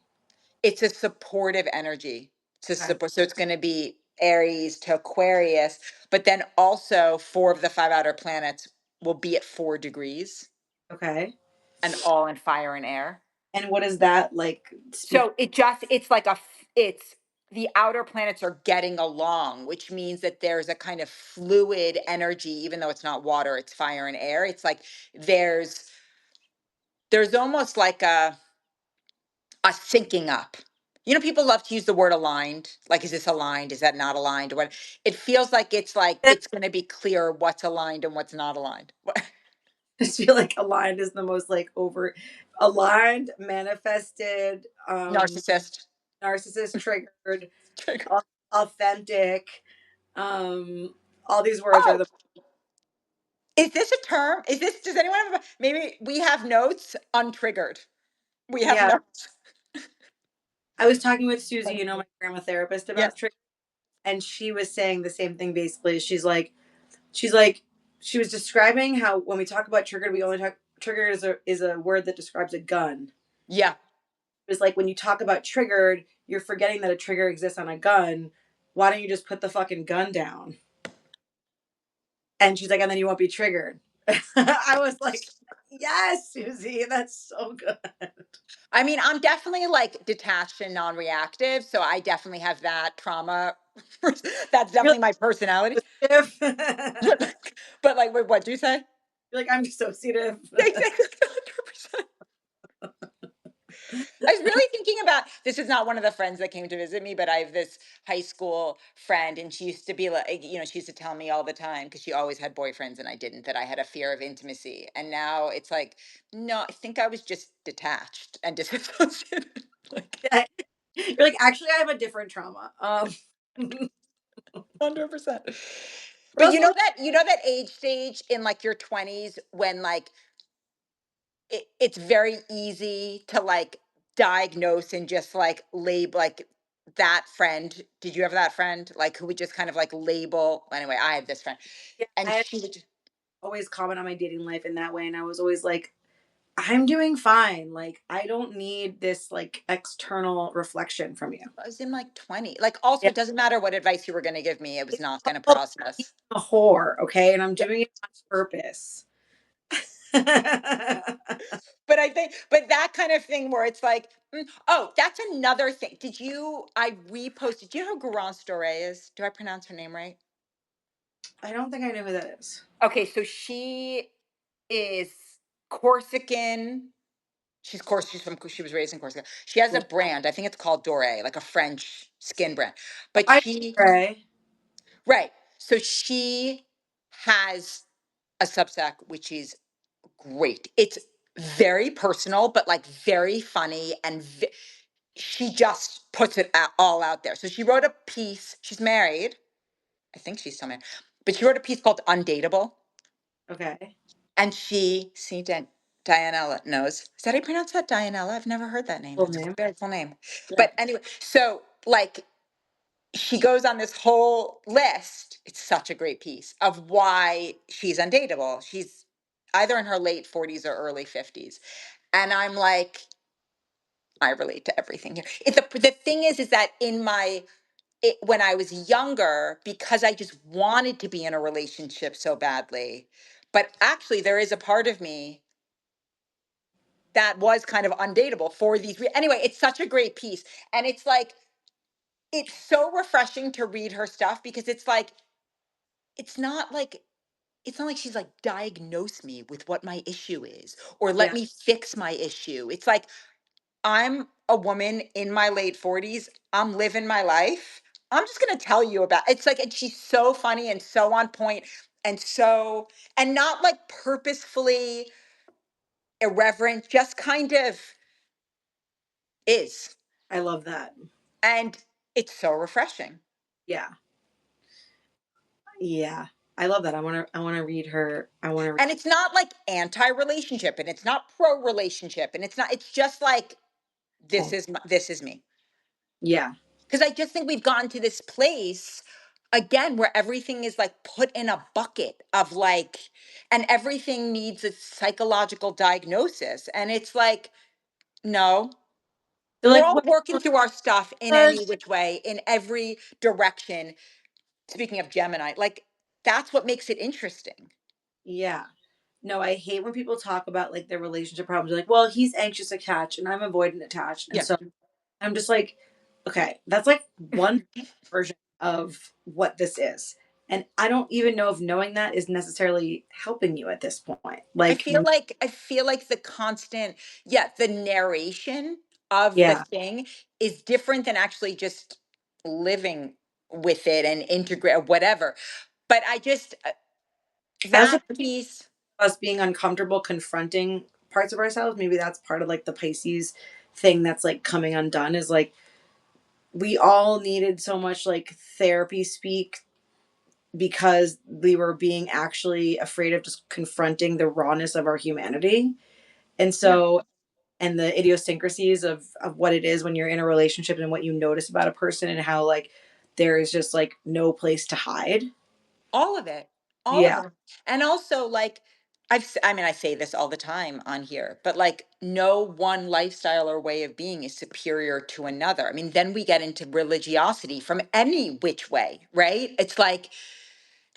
it's a supportive energy to Okay. support. So it's going to be Aries to Aquarius, but then also 4 of the 5 outer planets will be at 4 degrees Okay. and all in fire and air. And what is that like speak? So it's like it's the outer planets are getting along, which means that there's a kind of fluid energy, even though it's not water, it's fire and air. It's like there's there's almost like a syncing up. You know, people love to use the word aligned. Like, is this aligned? Is that not aligned? Or what? It feels like I it's going to be clear what's aligned and what's not aligned. just feel like aligned is the most like over aligned, manifested, Narcissist. narcissist triggered, authentic. Um, all these words are Oh, the is this a term? Is this, does anyone have, maybe we have notes untriggered. We have yeah. notes. I was talking with Susie, you know, my grandma therapist Yes. about triggers, and she was saying the same thing basically. She's like, she was describing how when we talk about triggered, we only talk triggered is a word that describes a gun. Yeah. It was like when you talk about triggered, you're forgetting that a trigger exists on a gun. Why don't you just put the fucking gun down? And she's like, and then you won't be triggered. I was like, yes, Susie, that's so good. I mean, I'm definitely like detached and non-reactive, so I definitely have that trauma. That's You're definitely my personality. like dissociative. But like, wait, what do you say? You're like, I'm dissociative. Exactly, 100%. I was really thinking about, this is not one of the friends that came to visit me, but I have this high school friend, and she used to be like, she used to tell me all the time because she always had boyfriends and I didn't, that I had a fear of intimacy. And now it's like, no, I think I was just detached and disassociated. Like, Yeah. You're like, actually, I have a different trauma. 100%. But But also, you know that age stage in like your 20s when like it's very easy to like diagnose and just like label like that friend. Did you have that friend like who would just kind of like label? Anyway, I have this friend, Yeah, and I she would just, always comment on my dating life in that way, and I was always like, I'm doing fine. Like, I don't need this like external reflection from you. I was in like 20. Like, also, Yeah. it doesn't matter what advice you were going to give me, it was It's not going to called being process. a whore, okay? And I'm Yeah. doing it on purpose. But I think, but that kind of thing where it's like, oh, that's another thing. I reposted, do you know who Garance Dore is? Do I pronounce her name right? I don't think I know who that is. Okay, so she is Corsican. She was raised in Corsica. She has a Cool. brand. I think it's called Dore, like a French skin brand. Oh, But I she, Ray. right. So she has a Substack, which is great. It's very personal, but like very funny, and she just puts it all out there. So she wrote a piece. She's married. I think she's still married, but she wrote a piece called "Undateable," Okay. and she see Dianella knows. Is that how you pronounce that, Dianella? I've never heard that name. Full That's a name. very cool name. Yeah. But anyway, so like she goes on this whole list. It's such a great piece of why she's undateable. She's either in her late 40s or early 50s. And I'm like, I relate to everything here. The thing is that when I was younger, because I just wanted to be in a relationship so badly, but actually there is a part of me that was kind of undateable for these. Anyway, it's such a great piece. And it's like, it's so refreshing to read her stuff because it's not like, it's not like she's like, diagnose me with what my issue is or let Yeah. me fix my issue. It's like, I'm a woman in my late 40s. I'm living my life. I'm just going to tell you about it's like, and she's so funny and so on point and so, and not like purposefully irreverent, just kind of is. I love that. And it's so refreshing. Yeah. Yeah. I love that. I wanna read her. I wanna read And it's not like anti relationship and it's not pro relationship and it's just like, this is me. Yeah. Because I just think we've gotten to this place again where everything is like put in a bucket of like, and everything needs a psychological diagnosis. And it's like, no, They're we're like, all what working through our stuff in any does which way, in every direction. Speaking of Gemini, like that's what makes it interesting. yeah. No, I hate when people talk about like their relationship problems. They're like, well, he's anxious attached and I'm avoidant attached. And Yeah. so I'm just like, okay, that's like one version of what this is. And I don't even know if knowing that is necessarily helping you at this point. Like, I feel like the constant, yeah, the narration of the yeah. thing is different than actually just living with it and integrate whatever. But I just I also that piece, us being uncomfortable confronting parts of ourselves, maybe that's part of like the Pisces thing that's like coming undone is like we all needed so much like therapy speak because we were being actually afraid of just confronting the rawness of our humanity. And yeah, so and the idiosyncrasies of what it is when you're in a relationship and what you notice about a person and how like there is just like no place to hide. all of it, all of Yeah. it, and also like I mean, I say this all the time on here, but like no one lifestyle or way of being is superior to another. I mean, then we get into religiosity from any which way, right? It's like,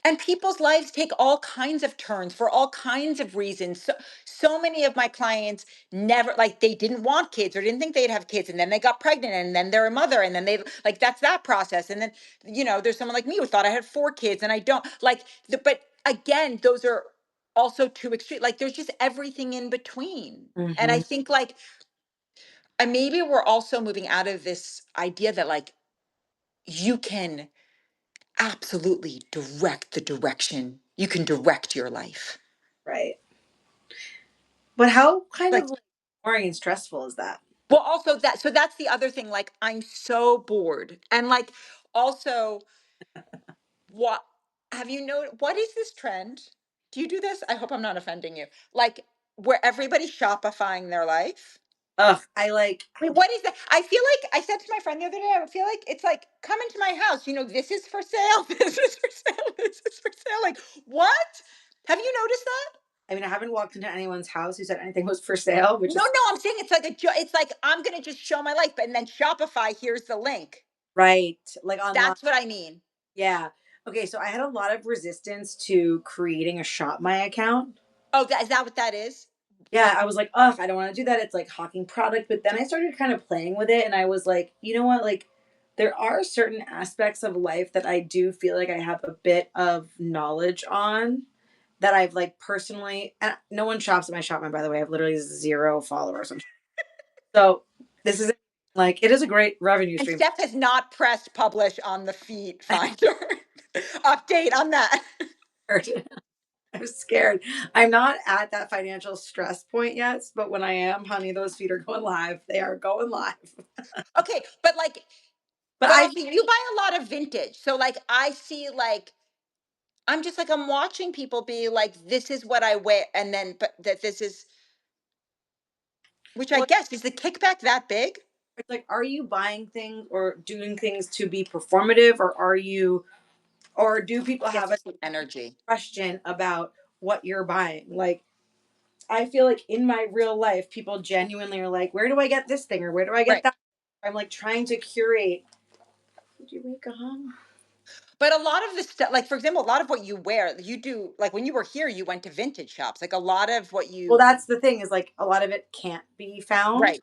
and people's lives take all kinds of turns for all kinds of reasons. So many of my clients never, like, they didn't want kids or didn't think they'd have kids, and then they got pregnant, and then they're a mother, and then they like, that's that process. And then, there's someone like me who thought I had 4 kids and I don't like but again, those are also too extreme. Like, there's just everything in between. And I Hmm. think like, and maybe we're also moving out of this idea that like you can absolutely direct the direction. You can direct your life. Right. But how kind Like, of like boring and stressful is that? well, also that's the other thing. Like, I'm so bored. And like, also, what have you know? What is this trend? Do you do this? I hope I'm not offending you. Like, where everybody's Shopifying their life. Ugh, I like Wait, what is that? I feel like I said to my friend the other day, I feel like it's like, come into my house. This is for sale. This is for sale. This is for sale. Like, what? Have you noticed that? I mean, I haven't walked into anyone's house who said anything was for sale, which No, is no, I'm saying it's like it's like I'm gonna just show my life, and then Shopify, here's the link. right. Like online. That's what I mean. Yeah. Okay, so I had a lot of resistance to creating a Shop My account. Oh, is that what that is? Yeah, I was like, ugh, I don't want to do that. It's like hawking product. But then I started kind of playing with it and I was like, you know what? Like, there are certain aspects of life that I do feel like I have a bit of knowledge on that I've like personally, and no one shops at my shop, by the way. I have literally 0 followers. So this is like, it is a great revenue And stream. Steph has not pressed publish on the feed finder. Update on that. I'm scared. I'm not at that financial stress point yet, but when I am, honey, those feet are going live. They are going live. Okay, but like, But but I also you buy a lot of vintage. So like I see like I'm just like I'm watching people be like, this is what I wear, and then but that this is which I well, guess is the kickback that big? it's like, are you buying things or doing things to be performative, or are you, or do people I guess have a it's the energy. question about what you're buying? Like, I feel like in my real life, people genuinely are like, where do I get this thing or where do I get Right. that? I'm like trying to curate. Did you wake up? But a lot of the stuff, like for example, a lot of what you wear, you do like when you were here, you went to vintage shops. Like a lot of what Well, you that's the thing is like a lot of it can't be found. right.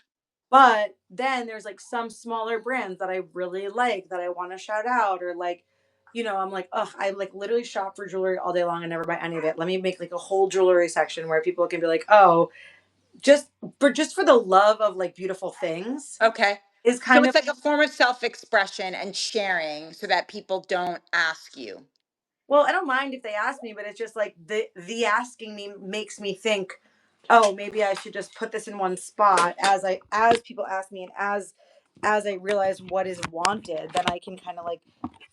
But then there's like some smaller brands that I really like that I want to shout out, or like, I'm like, ugh, I like literally shop for jewelry all day long and never buy any of it. Let me make like a whole jewelry section where people can be like, oh, just for the love of like beautiful things Okay. is So kind of, it's like a form of self-expression and sharing so that people don't ask you. well, I don't mind if they ask me, but it's just like the asking me makes me think, oh, maybe I should just put this in one spot as people ask me, and as I realize what is wanted, then I can kind of like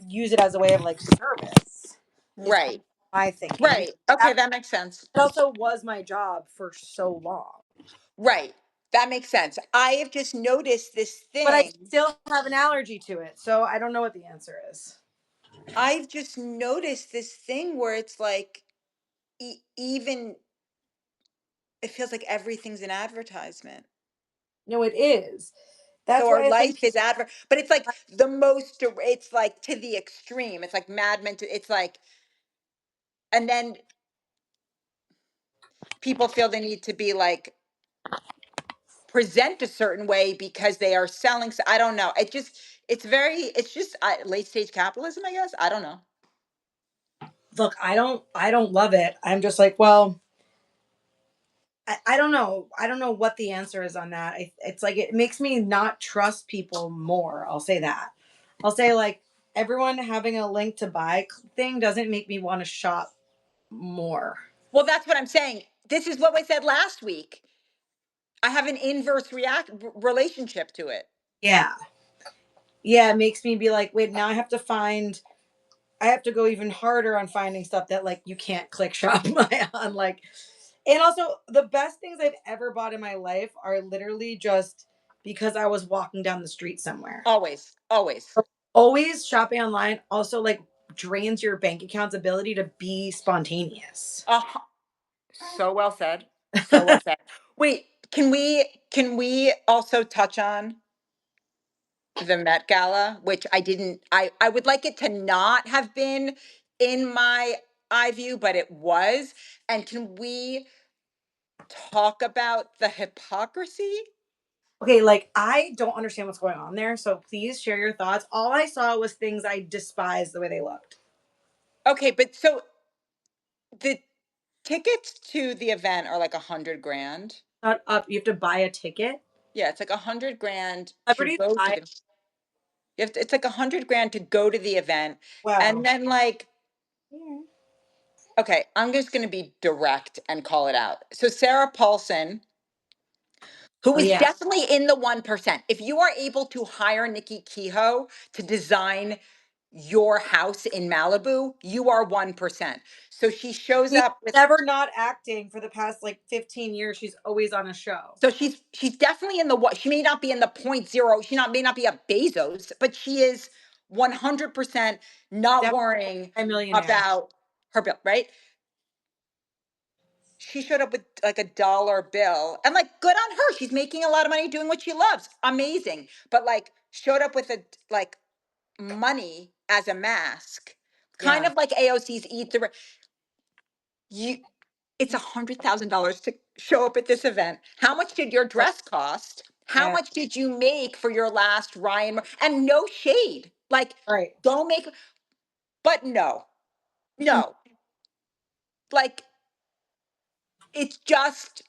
use it as a way of like service. Is kind Right. of my thinking, Right. because Okay, that that makes sense. also was my job for so long. Right. That makes sense. I have just noticed this But I thing. still have an allergy to it, so I don't know what the answer is. I've just noticed this thing where it's like even it feels like everything's an advertisement. No, it is. So That's our why I think life is but it's like the most it's like to the extreme. It's like Mad Men it's like and then people feel they need to be like present a certain way because they are selling I don't know. It's just late stage capitalism, I guess. I don't know. look, I don't love it. I'm just like, well, I don't know. I don't know what the answer is on that. It's like it makes me not trust people more. I'll say that. I'll say like everyone having a link to buy thing doesn't make me want to shop more. Well, that's what I'm saying. This is what we said last week. I have an inverse relationship to it. Yeah. Yeah, it makes me be like, wait, now I have to go even harder on finding stuff that like you can't click shop my on, like, and also the best things I've ever bought in my life are literally just because I was walking down the street somewhere. Always, always. Always shopping online also like drains your bank account's ability to be spontaneous. Uh, so well said. So well said. Wait, can we also touch on the Met Gala, which I would like it to not have been in my eye view, but it was. And can we talk about the hypocrisy? Okay, like I don't understand what's going on there, so please share your thoughts. All I saw was things I despised the way they looked. Okay, but so the tickets to the event are like 100 grand. Not up, you have to buy a ticket. Yeah, it's like 100 grand to Celebrities go to buy. the it's like 100 grand to go to the event. And Wow. then like, Yeah. okay, I'm just gonna be direct and call it out. So Sarah Paulson, who Oh is yeah. definitely in the 1%. If you are able to hire Nikki Kehoe to design your house in Malibu, you are 1%. So she shows She's up with, never not acting for the past like 15 years. She's always on a show. so she's definitely in the what, she may not be in the point zero, she not may not be a Bezos, but she is 100% not Definitely worrying a millionaire. about her bill, right? She showed up with like a dollar bill and like good on her. She's making a lot of money doing what she loves. Amazing. But like showed up with a like money as a mask. Kind Yeah. of like AOC's eat the you it's $100,000 to show up at this event. How much did your Right. dress cost? How Yeah. much did you make for your last Ryan? And no shade. Like, Right. don't make, but no, no. Like, it's just,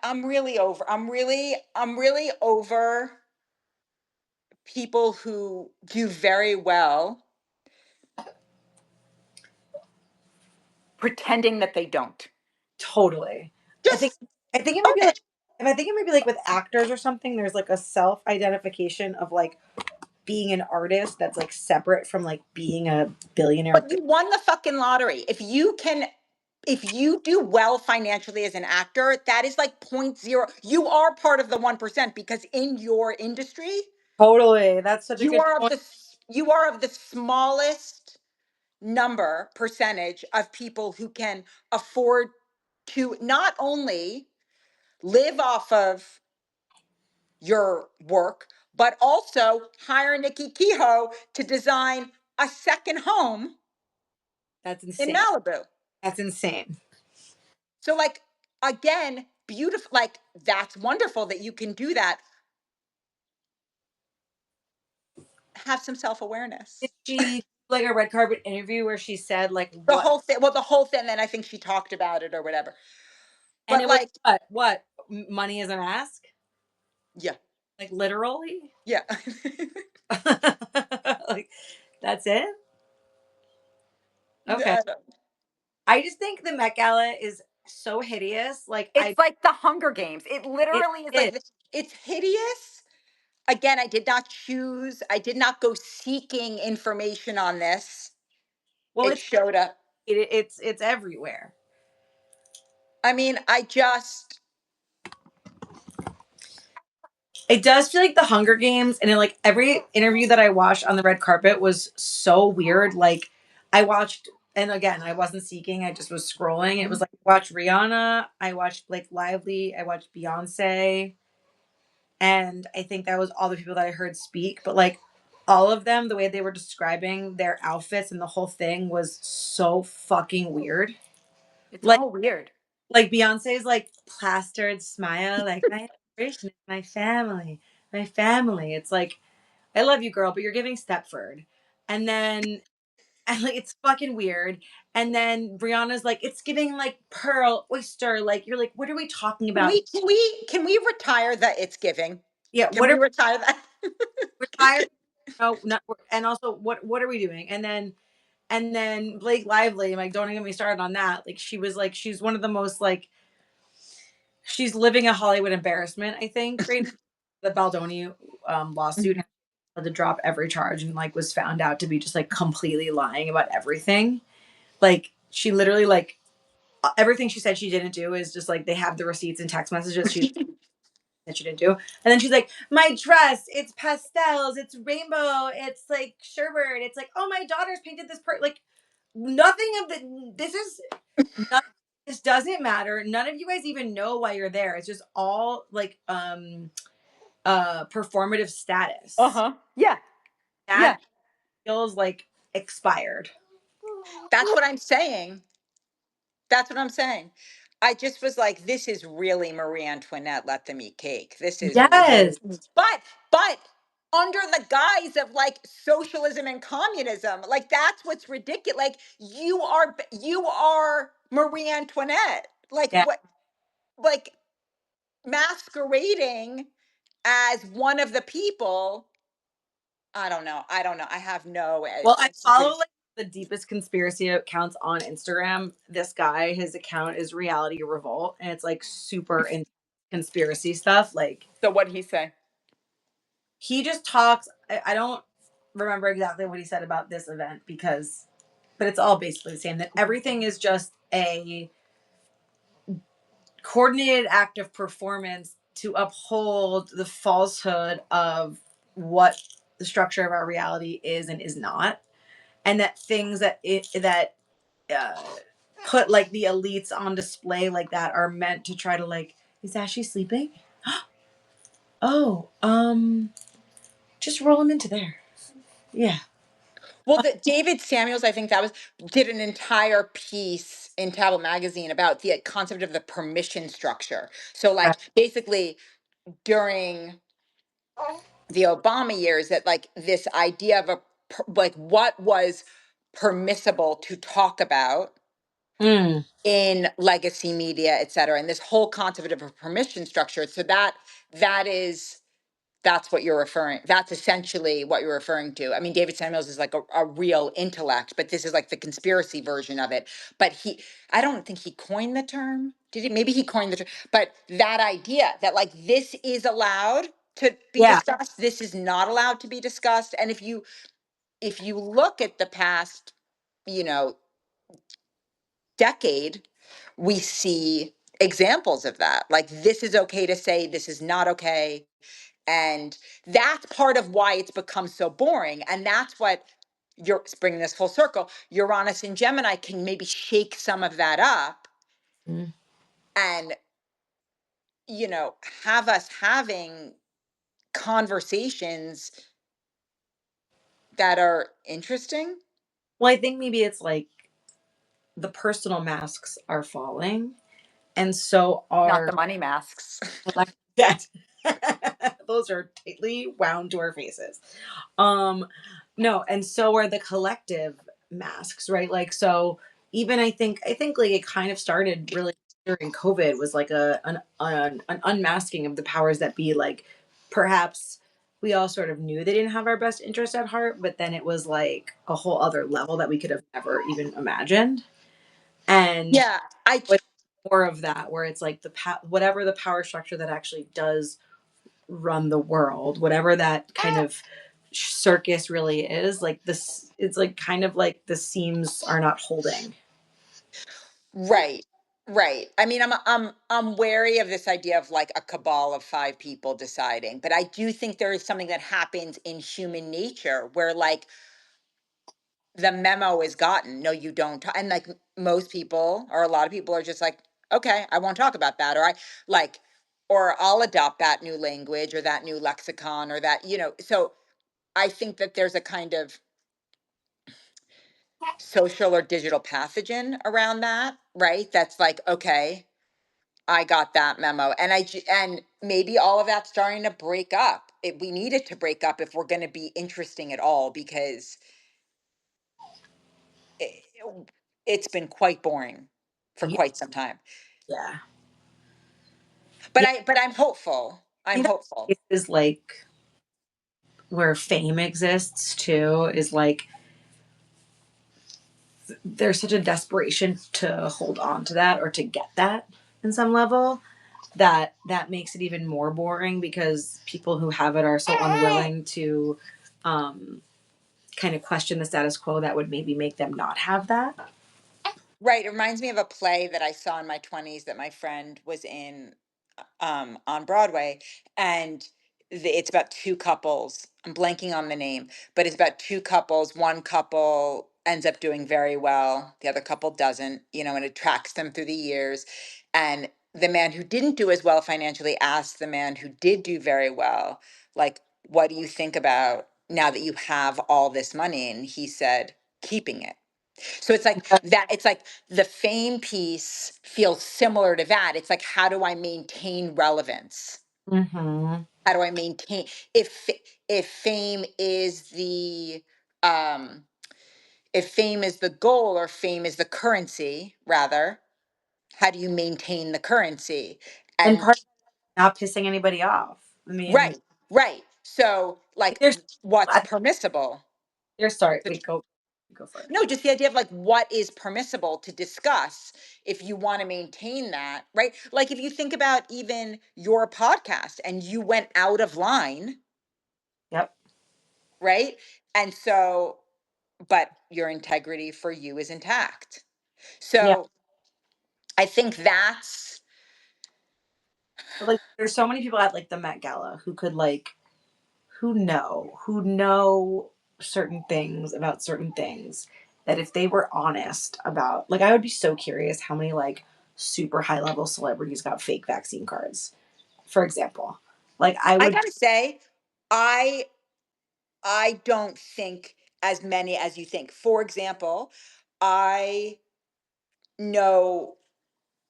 I'm really over. I'm really over people who do very well pretending that they don't. Totally. I think Just, I think it might be okay. like if I think it might be like with actors or something, there's like a self-identification of like being an artist that's like separate from like being a billionaire. But you won the fucking lottery. If you do well financially as an actor, that is like point zero. You are part of the 1% because in your industry, Totally. That's such a you good are of point. the you are of the smallest number percentage of people who can afford to not only live off of your work, but also hire Nikki Kehoe to design a second home That's in insane. Malibu. That's insane. So like again, beautiful, like that's wonderful that you can do that. Have some Did self-awareness. she do, like a red carpet interview where she said like The what? whole thing, well, the whole thing, then I think she talked about it or whatever. And But it was like, what? What? Money is an ask? yeah, Like literally? yeah. Like that's it? Okay. No, no. I just think the Met Gala is so hideous. Like It's like the Hunger Games. It it literally is is. like it's hideous. Again, I did not choose. I did not go seeking information on this. Well, It showed up. it's everywhere. I mean, I just It does feel like the Hunger Games, and then like every interview that I watched on the red carpet was so weird. Like I watched, and again, I wasn't seeking; I just was scrolling. It was like I watched Rihanna, I watched Blake Lively, I watched Beyonce, and I think that was all the people that I heard speak. But like all of them, the way they were describing their outfits and the whole thing was so fucking weird. it's Like all weird. like Beyonce's like plastered smile, like my inspiration is my family, my family. It's like I love you, girl, but you're giving Stepford. And then and like it's fucking weird. And then Brianna's like, it's giving like pearl, oyster. Like you're like, what are we talking Can about? we can we can we retire that it's giving? Yeah, Can what we are retire that? we tired? No, not and also what are we doing? And then Blake Lively, like, don't even get me started on that. Like she was like, she's one of the most like she's living a Hollywood embarrassment, I think, right now. The Baldoni lawsuit had to drop every charge and like was found out to be just like completely lying about everything. Like she literally like everything she said she didn't do is just like they have the receipts and text messages she didn't do. And then she's like, my dress, it's pastels, it's rainbow, it's like sherbert, it's like, oh my daughter's painted this like nothing of the this is none, this doesn't matter. None of you guys even know why you're there. It's just all like performative status. Uh-huh. Yeah. That Yeah. feels like expired. That's what I'm saying. That's what I'm saying. I just was like, this is really Marie Antoinette, let them eat cake. This is Yes. really, but under the guise of like socialism and communism, like that's what's ridiculous. Like you are Marie Antoinette. Like Yeah. what, like masquerading as one of the people. I don't know. I don't know. I have no. Well, I It's follow like the deepest conspiracy accounts on Instagram. This guy, his account is Reality Revolt, and it's like super in conspiracy stuff. Like so what did he say? he just talks. I don't. remember exactly what he said about this event because, but it's all basically the same. That everything is just a coordinated act of performance to uphold the falsehood of what the structure of our reality is and is not, and that things that uh, put like the elites on display like that are meant to try to like, is Ashley sleeping? Oh, just roll him into there. Yeah. Well, the David Samuels, I think that was, did an entire piece in Tablet Magazine about the concept of the permission structure. So, Right. like, basically during the Obama years, that like this idea of like what was permissible to talk about Mm. in legacy media, et cetera, and this whole concept of a permission structure. So that is that's what you're referring, that's essentially what you're referring to. I mean, David Samuels is like a real intellect, but this is like the conspiracy version of it. But I don't think he coined the term. Did he? Maybe he coined the term. But that idea that like this is allowed to be Yeah. discussed, this is not allowed to be discussed. And if you look at the past, you know, decade, we see examples of that. Like this is okay to say, this is not okay. And that's part of why it's become so boring. And that's what you're bringing this full circle. Uranus and Gemini can maybe shake some of that up Mm. and, have us having conversations that are interesting, Well, I think maybe it's like the personal masks are falling, and so not are the money masks. collective debt. Those are tightly wound to our faces. Um, no, and so are the collective masks, right? Like, so even I think like it kind of started really during COVID was like an unmasking of the powers that be. Like, perhaps we all sort of knew they didn't have our best interest at heart, but then it was like a whole other level that we could have never even imagined. And Yeah, I with more of that, where it's like whatever the power structure that actually does run the world, whatever that kind of circus really is, like this, it's like kind of like the seams are not holding. right. Right. I mean, I'm wary of this idea of like a cabal of five people deciding, but I do think there is something that happens in human nature where like the memo is gotten, no, you don't. And like most people or a lot of people are just like, okay, I won't talk about that. Or I like, or I'll adopt that new language or that new lexicon or that, so I think that there's a kind of social or digital pathogen around that, right? That's like, okay, I got that memo. And maybe all of that's starting to break up. We need it to break up if we're going to be interesting at all, because it, it's been quite boring for Yeah, quite some time. yeah, But yeah. I'm hopeful. I I'm think hopeful. that is like where fame exists too, is like there's such a desperation to hold on to that or to get that in some level, that makes it even more boring because people who have it are so unwilling to um kind of question the status quo that would maybe make them not have that. Right. It reminds me of a play that I saw in my 20s that my friend was in, on Broadway. And it's about two couples. I'm blanking on the name, but it's about two couples. One couple ends up doing very well, the other couple doesn't, and it tracks them through the years. And the man who didn't do as well financially asked the man who did do very well, like, what do you think about now that you have all this money? And he said, keeping it. So it's like that, it's like the fame piece feels similar to that. It's like, how do I maintain relevance? Mm-hmm. How do I maintain, if if fame is the um if fame is the goal, or fame is the currency rather, how do you maintain the currency? And And part of not pissing anybody off. I mean, right, right. So like there's what's permissible? there's sorry, wait, go for it. No, just the idea of like what is permissible to discuss if you want to maintain that, right? Like if you think about even your podcast and you went out of line, Yep. right? And so, but your integrity for you is intact. Yeah. So I think that's, But like there's so many people at like the Met Gala who could like who know certain things about certain things that if they were honest about, like I would be so curious how many like super high level celebrities got fake vaccine cards, for example. Like I I would gotta say, I I don't think as many as you think. For example, I know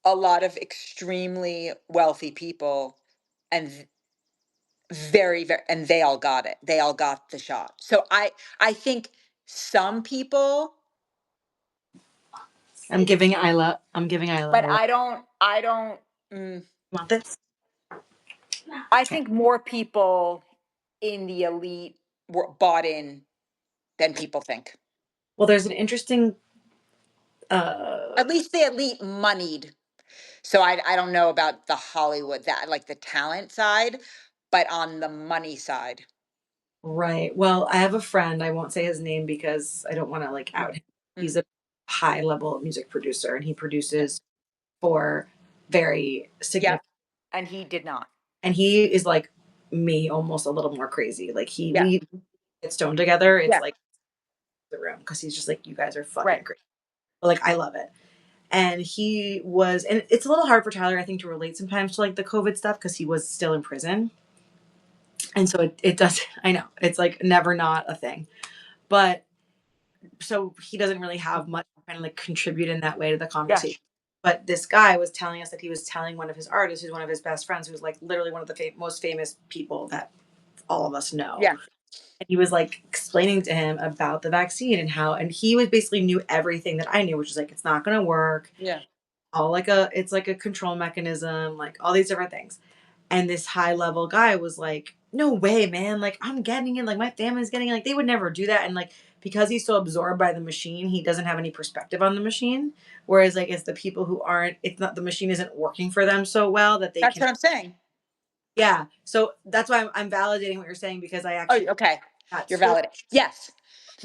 a lot of extremely wealthy people and very, and they all got it. They all got the shot. So I think some people, I'm giving Isla but a little. I don't Want this? I Okay. think more people in the elite were bought in than people think. Well, there's an interesting uh At least the elite moneyed. So I don't know about the Hollywood, that like the talent side, but on the money side. right. Well, I have a friend, I won't say his name because I don't want to like Mm, out him. He's mm, a high level music producer and he yeah. produces for very Yep. significant, And he did not. and he is like me, almost a little more crazy. Like Yeah. we get stoned together, it's Yeah. like the room because he's just like, you guys are fucking Right. great. But like I love it. And he was, and it's a little hard for Tyler, I think, to relate sometimes to like the COVID stuff because he was still in prison. And so it does, I know, it's like never not a thing. But so he doesn't really have much to kind of like contribute in that way to the Yeah. conversation. But this guy was telling us that he was telling one of his artists, who's one of his best friends, who's like literally one of the most famous people that all of us know. Yeah. And he was like explaining to him about the vaccine and how, and he was basically knew everything that I knew, which is like, it's not going to work. Yeah. All like it's like a control mechanism, like all these different things. And this high level guy was like, no way, man. Like, I'm getting it. Like, my family's getting it. Like, they would never do that. And, like, because he's so absorbed by the machine, he doesn't have any perspective on the machine. Whereas, like, it's the people who aren't, it's not, the machine isn't working for them so well that they That's can, what I'm saying. yeah. So that's why I'm validating what you're saying because I Oh, actually okay. that You're story valid. Yes.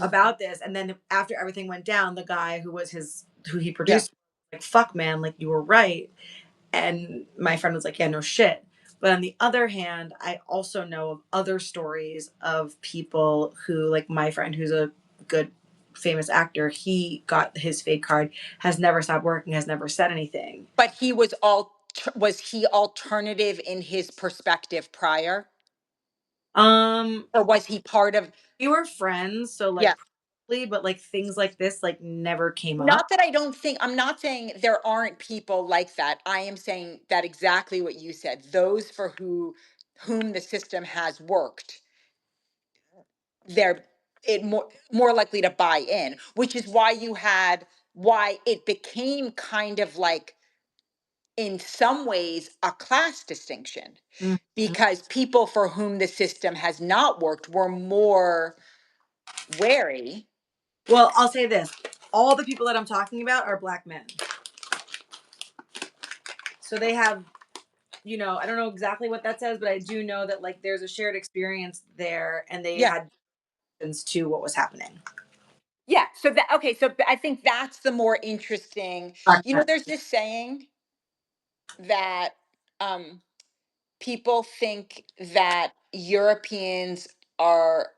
about this. And then after everything went down, the guy who he Yeah. produced, like, fuck, man, like, you were right. And my friend was like, yeah, no shit. But on the other hand, I also know of other stories of people who, like my friend, who's a good, famous actor, he got his fake card, has never stopped working, has never said anything. But he was was he alternative in his perspective prior? Um, Or was he part of, we were friends, so yeah. like, probably, but like things like this, like never came up. Not that I don't think, I'm not saying there aren't people like that. I am saying that exactly what you said. Those for whom the system has worked, they're more likely to buy in, which is why it became kind of like in some ways a class distinction, Mhm. because people for whom the system has not worked were more wary. Well, I'll say this: all the people that I'm talking about are black men, so they have, I don't know exactly what that says, but I do know that like there's a shared experience there, and they Yeah. had to what was happening. Yeah. So that, okay. So I think that's the more interesting. Black You know, men. there's this saying that um, people think that Europeans are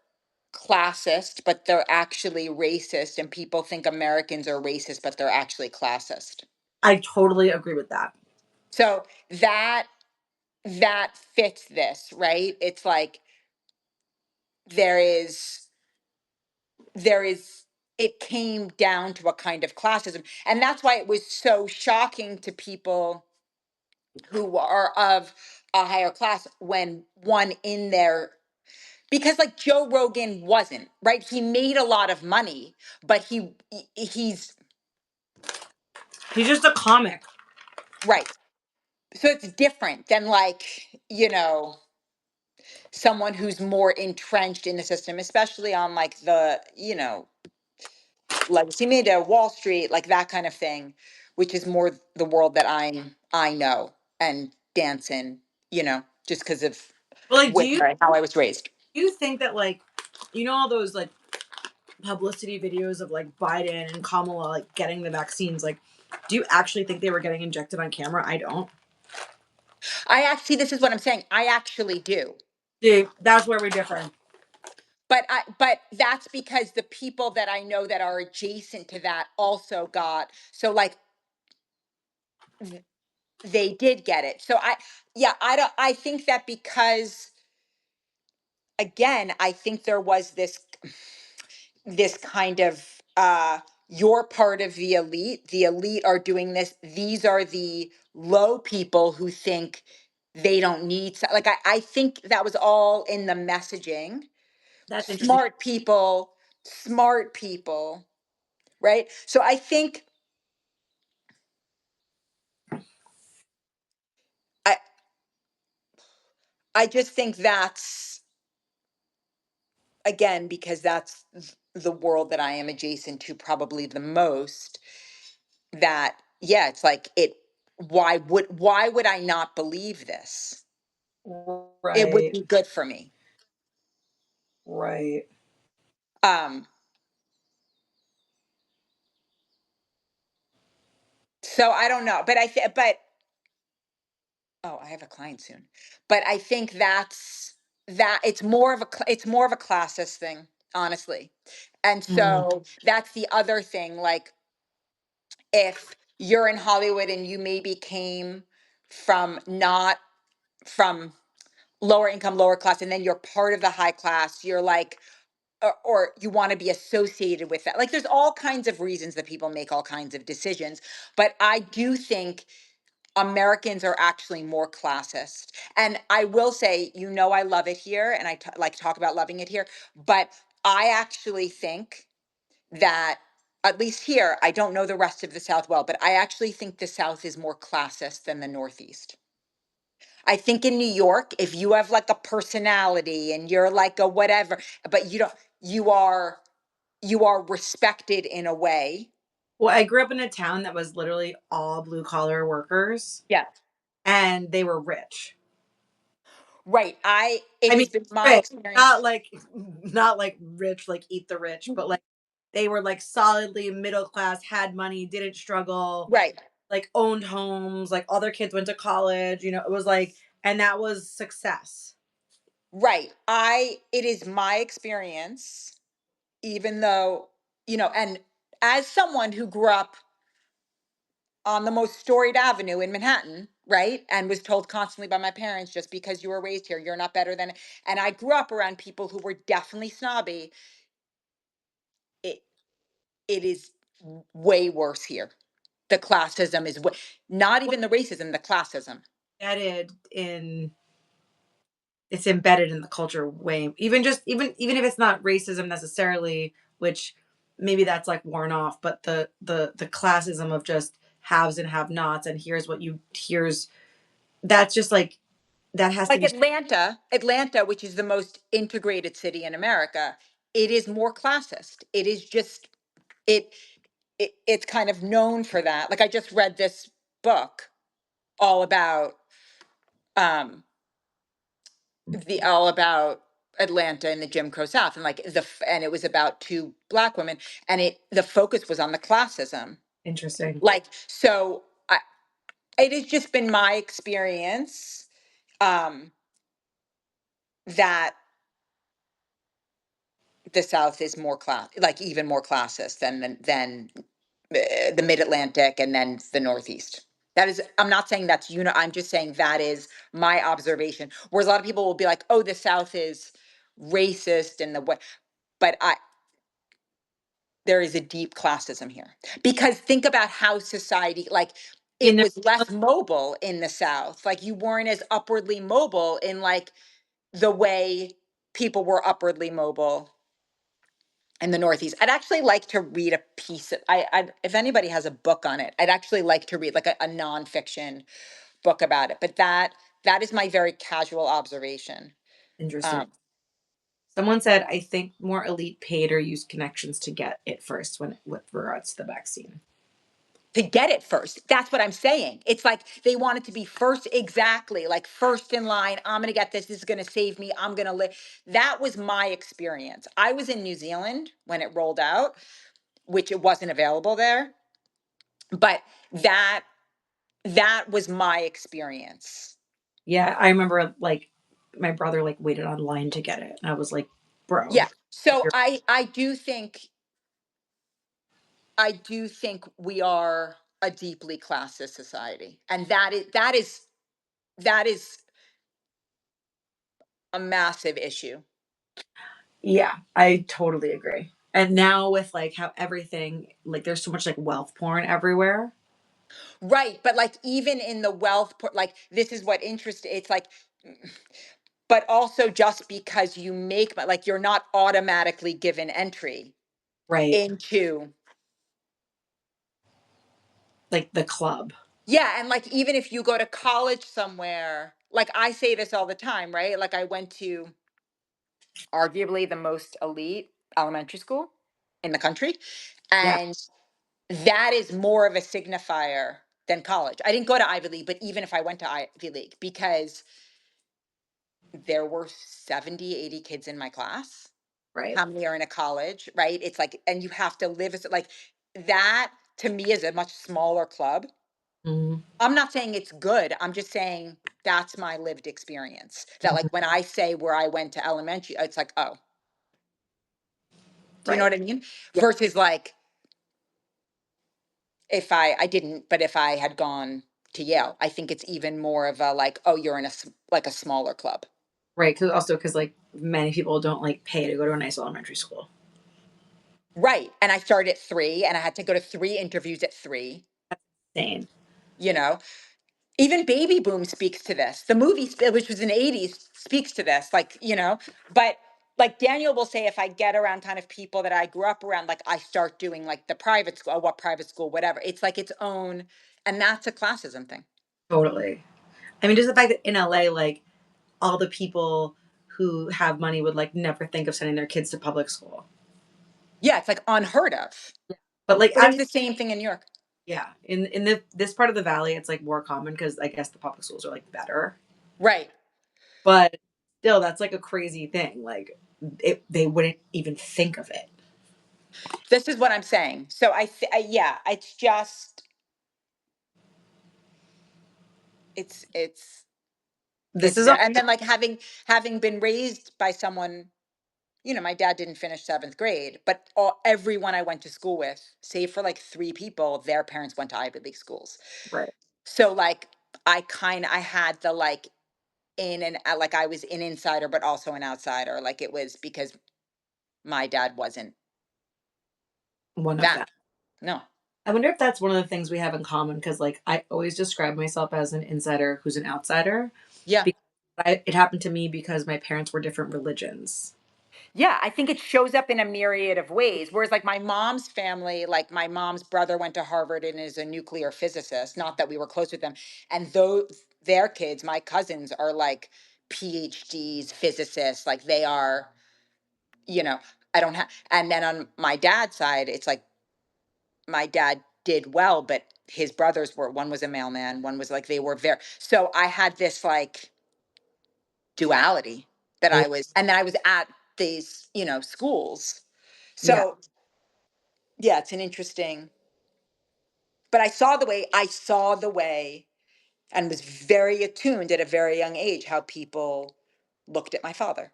classist, but they're actually racist, and people think Americans are racist, but they're actually classist. I totally agree with that. So that fits this, right? It's like there is there is it came down to a kind of classism, and that's why it was so shocking to people who are of a higher class when one in there, because like Joe Rogan wasn't, right? He made a lot of money, but he's He's just a comic. right. So it's different than like, you know, someone who's more entrenched in the system, especially on like the, legacy media, Wall Street, like that kind of thing, which is more the world that I know and dance in, just because of But like, how I was raised. do you think that like, all those like publicity videos of like Biden and Kamala like getting the vaccines, like, do you actually think they were getting injected on camera? I don't. I actually, this is what I'm saying. I actually do. Dude, that's where we differ. But that's because the people that I know that are adjacent to that also got, so like they did get it. So yeah, I think that because again, I think there was this kind of you're part of the elite. The elite are doing this. These are the low people who think they don't need like I think that was all in the messaging. That's interesting. Smart people, right? So I I just think that's again because that's the world that I am adjacent to probably the most, that yeah, it's like it why would I not believe this? It would Right. be good for me. Right. Um so I don't know, but but oh, I have a client soon. But I think that it's more of a classist thing, honestly. And Mm. so that's the other thing, like if you're in Hollywood and you maybe came from not from lower income, lower class, and then you're part of the high class, you're like, or you want to be associated with that. Like there's all kinds of reasons that people make all kinds of decisions. But I do think Americans are actually more classist. And I will say, I love it here and like talk about loving it here, but I actually think that at least here, I don't know the rest of the South well, but I actually think the South is more classist than the Northeast. I think in New York, if you have like a personality and you're like a whatever, but you don't, you are respected in a way. Well, I grew up in a town that was literally all blue collar workers Yeah. and they were rich. Right. It I mean, has been my rich, experience. not like rich, like eat the rich, but like they were like solidly middle class, had money, didn't struggle, Right. like owned homes, like all their kids went to college, it was like, and that was success. Right. It is my experience, even though, and as someone who grew up on the most storied avenue in Manhattan, right? And was told constantly by my parents, just because you were raised here, you're not better than, and I grew up around people who were definitely snobby. It, it is way worse here. The classism is not Well, even the racism, the classism. embedded in it's embedded in the culture way, even just even if it's not racism necessarily, which maybe that's like worn off, but the classism of just haves and have nots, and here's that's just like that has to Like be. Atlanta, which is the most integrated city in America, it is more classist. It is just it, it's kind of known for that. Like I just read this book all about um all about Atlanta and the Jim Crow South, and like and it was about two black women, and the focus was on the classism. Interesting. Like so, it has just been my experience um, that the South is more like even more classist than the Mid Atlantic and then the Northeast. That is, I'm not saying that's I'm just saying that is my observation. Whereas a lot of people will be like, "Oh, the South is racist," and the what, but there is a deep classism here because think about how society like In it the was less mobile in the South. Like you weren't as upwardly mobile in like the way people were upwardly mobile in the Northeast. I'd actually like to read a piece of, if anybody has a book on it, I'd actually like to read like a nonfiction book about it. But that is my very casual observation. interesting. Um, Someone said, I think more elite paid or used connections to get it first when with regards to the vaccine. to get it first. That's what I'm saying. It's like they want it to be first, exactly, like first in line. I'm going to get this. This is going to save me. I'm going to live. That was my experience. I was in New Zealand when it rolled out, which it wasn't available there. But that that was my experience. Yeah, I remember like my brother like waited online to get it. And I was like, bro, Yeah. So you're I do think we are a deeply classist society. And that is a massive issue. yeah, I totally agree. And now with like how everything like there's so much like wealth porn everywhere. Right, but like even in the like this is what interests it's like but also just because you make like you're not automatically given entry Right. into. Like the club. Yeah, and like even if you go to college somewhere, like I say this all the time, right? Like I went to arguably the most elite elementary school in the country, Yeah, and that is more of a signifier than college. I didn't go to Ivy League, but even if I went to Ivy League, because there were 70, 80 kids in my class. right. How many are in a college, right? It's like, and you have to live as like that to me is a much smaller club. Mhm. I'm not saying it's good. I'm just saying that's my lived experience. That Mhm. like when I say where I went to elementary, it's like, oh, do you know Right. what I mean? Yeah, Versus like if I didn't, but if I had gone to Yale, I think it's even more of a like, oh, you're in like a smaller club. right. Because also because like many people don't like pay to go to a nice elementary school. Right. And I started at 3 and I had to go to 3 interviews at 3, That's insane. you know. Even Baby Boom speaks to this. The movie, which was in the 80s, speaks to this, like, but like Daniel will say, if I get around kind of people that I grew up around, like I start doing like the private school, what private school, whatever. It's like its own, and that's a classism thing. Totally. I mean, just the fact that in LA, like all the people who have money would like never think of sending their kids to public school. Yeah, it's like unheard of. But like But it's I the same thing in New York. yeah, in the this part of the valley, it's like more common because I guess the public schools are like better. Right. But still, that's like a crazy thing. Like they wouldn't even think of it. This is what I'm saying. So yeah, it's just, it's, This it's is very, a and then like having been raised by someone. My dad didn't finish 7th grade, but everyone I went to school with, save for like 3 people, their parents went to Ivy League schools. right, So like I had the like in and like I was an insider, but also an outsider. Like it was because my dad wasn't one of that. them. No. I wonder if that's one of the things we have in common because like I always describe myself as an insider who's an outsider Yeah. because it happened to me because my parents were different religions. Yeah, I think it shows up in a myriad of ways. Whereas, like my mom's family, like my mom's brother went to Harvard and is a nuclear physicist. Not that we were close with them, and their kids, my cousins, are like PhDs, physicists. Like they are, you know. I don't have. And then on my dad's side, it's like my dad did well, but his brothers were. One was a mailman. One was like they were very. So I had this like duality that Yeah, I was, and then I was at these, schools. yeah, So yeah, it's an interesting, but I saw the way and was very attuned at a very young age how people looked at my father.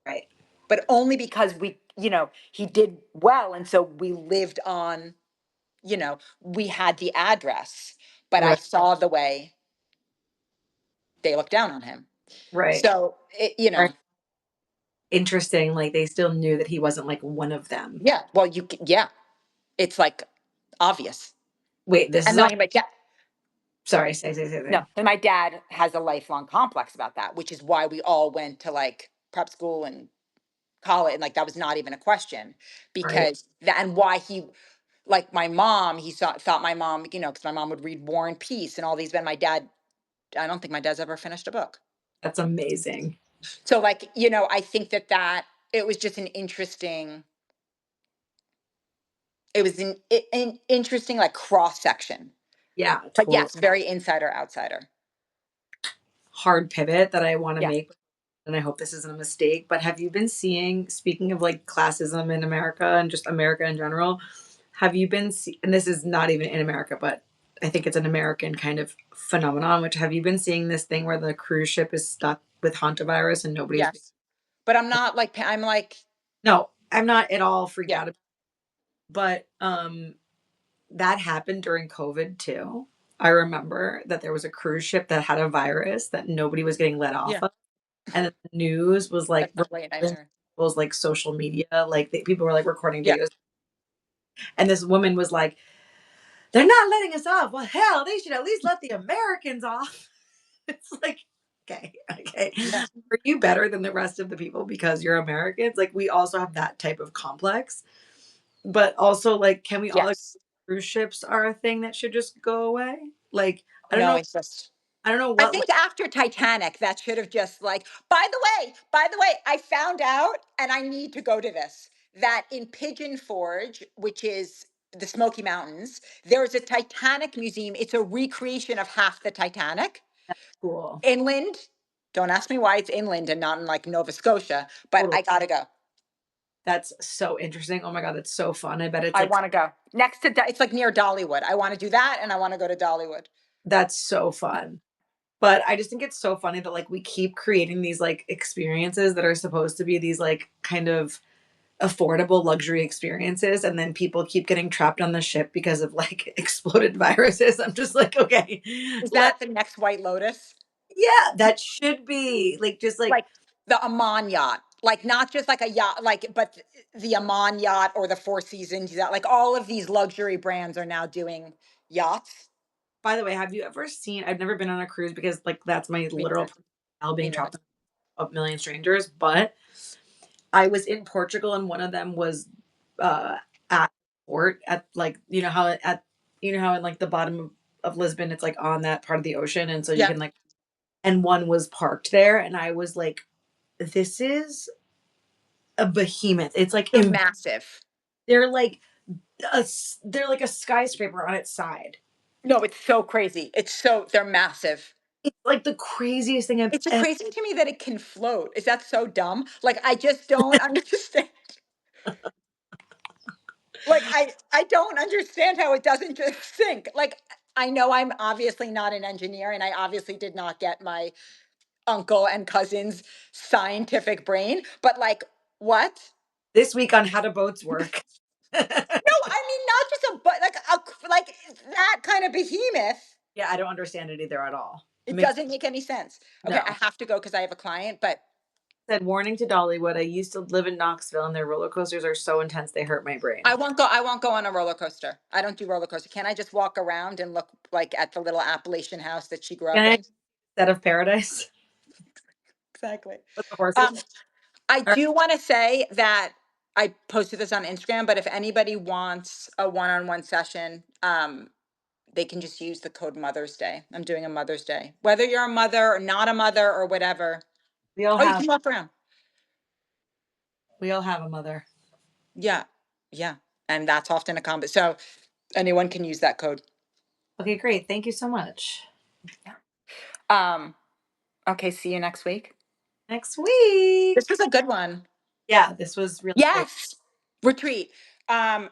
right, But only because he did well. And so we lived on, we had the address, but I right, saw the way they looked down on him. right. So, Right. Interesting. Like they still knew that he wasn't like one of them. yeah, well, yeah, it's like obvious. Wait, this And is then all. my dad, Sorry, sorry. say. No, and my dad has a lifelong complex about that, which is why we all went to like prep school and college, and like that was not even a question Right. because that and why he like my mom, thought my mom, because my mom would read War and Peace and all these, but my dad, I don't think my dad's ever finished a book. That's amazing. So like, I think that it was just an interesting, It was an interesting like cross section. Yeah, But total yes, very insider outsider. hard pivot that I want to Yeah. make, and I hope this isn't a mistake. But have you been seeing, speaking of like classism in America and just America in general, have you been, and this is not even in America, but I think it's an American kind of phenomenon, which have you been seeing this thing where the cruise ship is stuck with hantavirus and nobody's, Yes. But I'm not like I'm like no, I'm not at all freaked yeah. out about it, but that happened during COVID too. I remember that there was a cruise ship that had a virus that nobody was getting let off Yeah. of. And then the news was like That's probably a recording nightmare. people's like social media, like people were like recording Yeah. videos. And this woman was like, they're not letting us off. Well, hell, they should at least let the Americans off. It's like, okay, okay. Yeah. Are you better than the rest of the people because you're Americans? Like, we also have that type of complex. But also, like, can we all agree Yes. cruise ships are a thing that should just go away? Like, I don't No, know. it's just I don't know I what think after Titanic, that should have just like, by the way, I found out, and I need to go to this, that in Pigeon Forge, which is the Smoky Mountains, there's a Titanic museum. It's a recreation of half the Titanic. cool. Inland. Don't ask me why it's inland and not in like Nova Scotia, but Totally. I gotta go. That's so interesting. Oh my God, that's so fun. I bet it's I like, want to go next to. It's like near Dollywood. I want to do that, and I want to go to Dollywood. that's so fun. But I just think it's so funny that like we keep creating these like experiences that are supposed to be these like kind of affordable luxury experiences, and then people keep getting trapped on the ship because of like exploded viruses. I'm just like, okay, Is let, that the next White Lotus? yeah, that should be like just like Like the Amman yacht, like not just like a yacht, like but the Amman yacht or the Four Seasons yacht. Like all of these luxury brands are now doing yachts. by the way, have you ever seen, I've never been on a cruise because like that's my Me literal neither. hell Me being neither. trapped on a million strangers, but I was in Portugal and one of them was uh at port at like you know how in like the bottom of Lisbon it's like on that part of the ocean, and so you Yeah, can like, and one was parked there and I was like, this is a behemoth. It's like they're massive. they're like they're like a skyscraper on its side. No, it's so crazy. It's so they're massive. It's like the craziest thing I've It's a ever. crazy to me that it can float. Is that so dumb? Like I just don't understand. Like I don't understand how it doesn't just sink. Like I know I'm obviously not an engineer and I obviously did not get my uncle and cousin's scientific brain, but like what? This week on how do boats work. No, I mean not just a but like like that kind of behemoth. Yeah, I don't understand it either at all. It Makes doesn't make any sense. Okay, I no. have to go because I have a client, but Said warning to Dollywood. I used to live in Knoxville and their roller coasters are so intense they hurt my brain. I won't go on a roller coaster. I don't do roller coaster. Can I just walk around and look like at the little Appalachian house that she grew Can up I in? set of paradise Exactly. with the horses? Um, I All right, do want to say that I posted this on Instagram, but if anybody wants a one-on-one session, they can just use the code Mother's Day. I'm doing a Mother's Day. Whether you're a mother or not a mother or whatever. we all Oh, you have can walk around. we all have a mother. Yeah. Yeah. And that's often a combo. So anyone can use that code. Okay, great. Thank you so much. Yeah. Um, okay, see you next week. Next week. This was a good one. Yeah, this was really great. Yes. Retreat.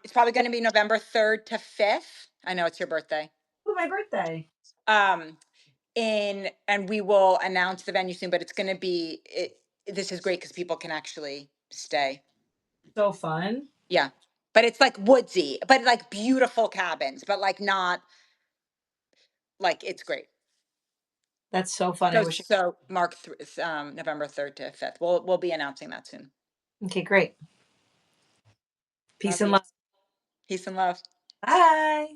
It's probably going to be November 3rd to 5th. I know it's your birthday. Oh, my birthday. Um, in and we will announce the venue soon, but it's going to be this is great because people can actually stay. So fun. Yeah, but it's like woodsy, but like beautiful cabins, but like not like it's great. That's so fun. I So wish. mark November 3rd to 5th. We'll be announcing that soon. Okay, great. Peace Love and you. love. Peace and love. Bye.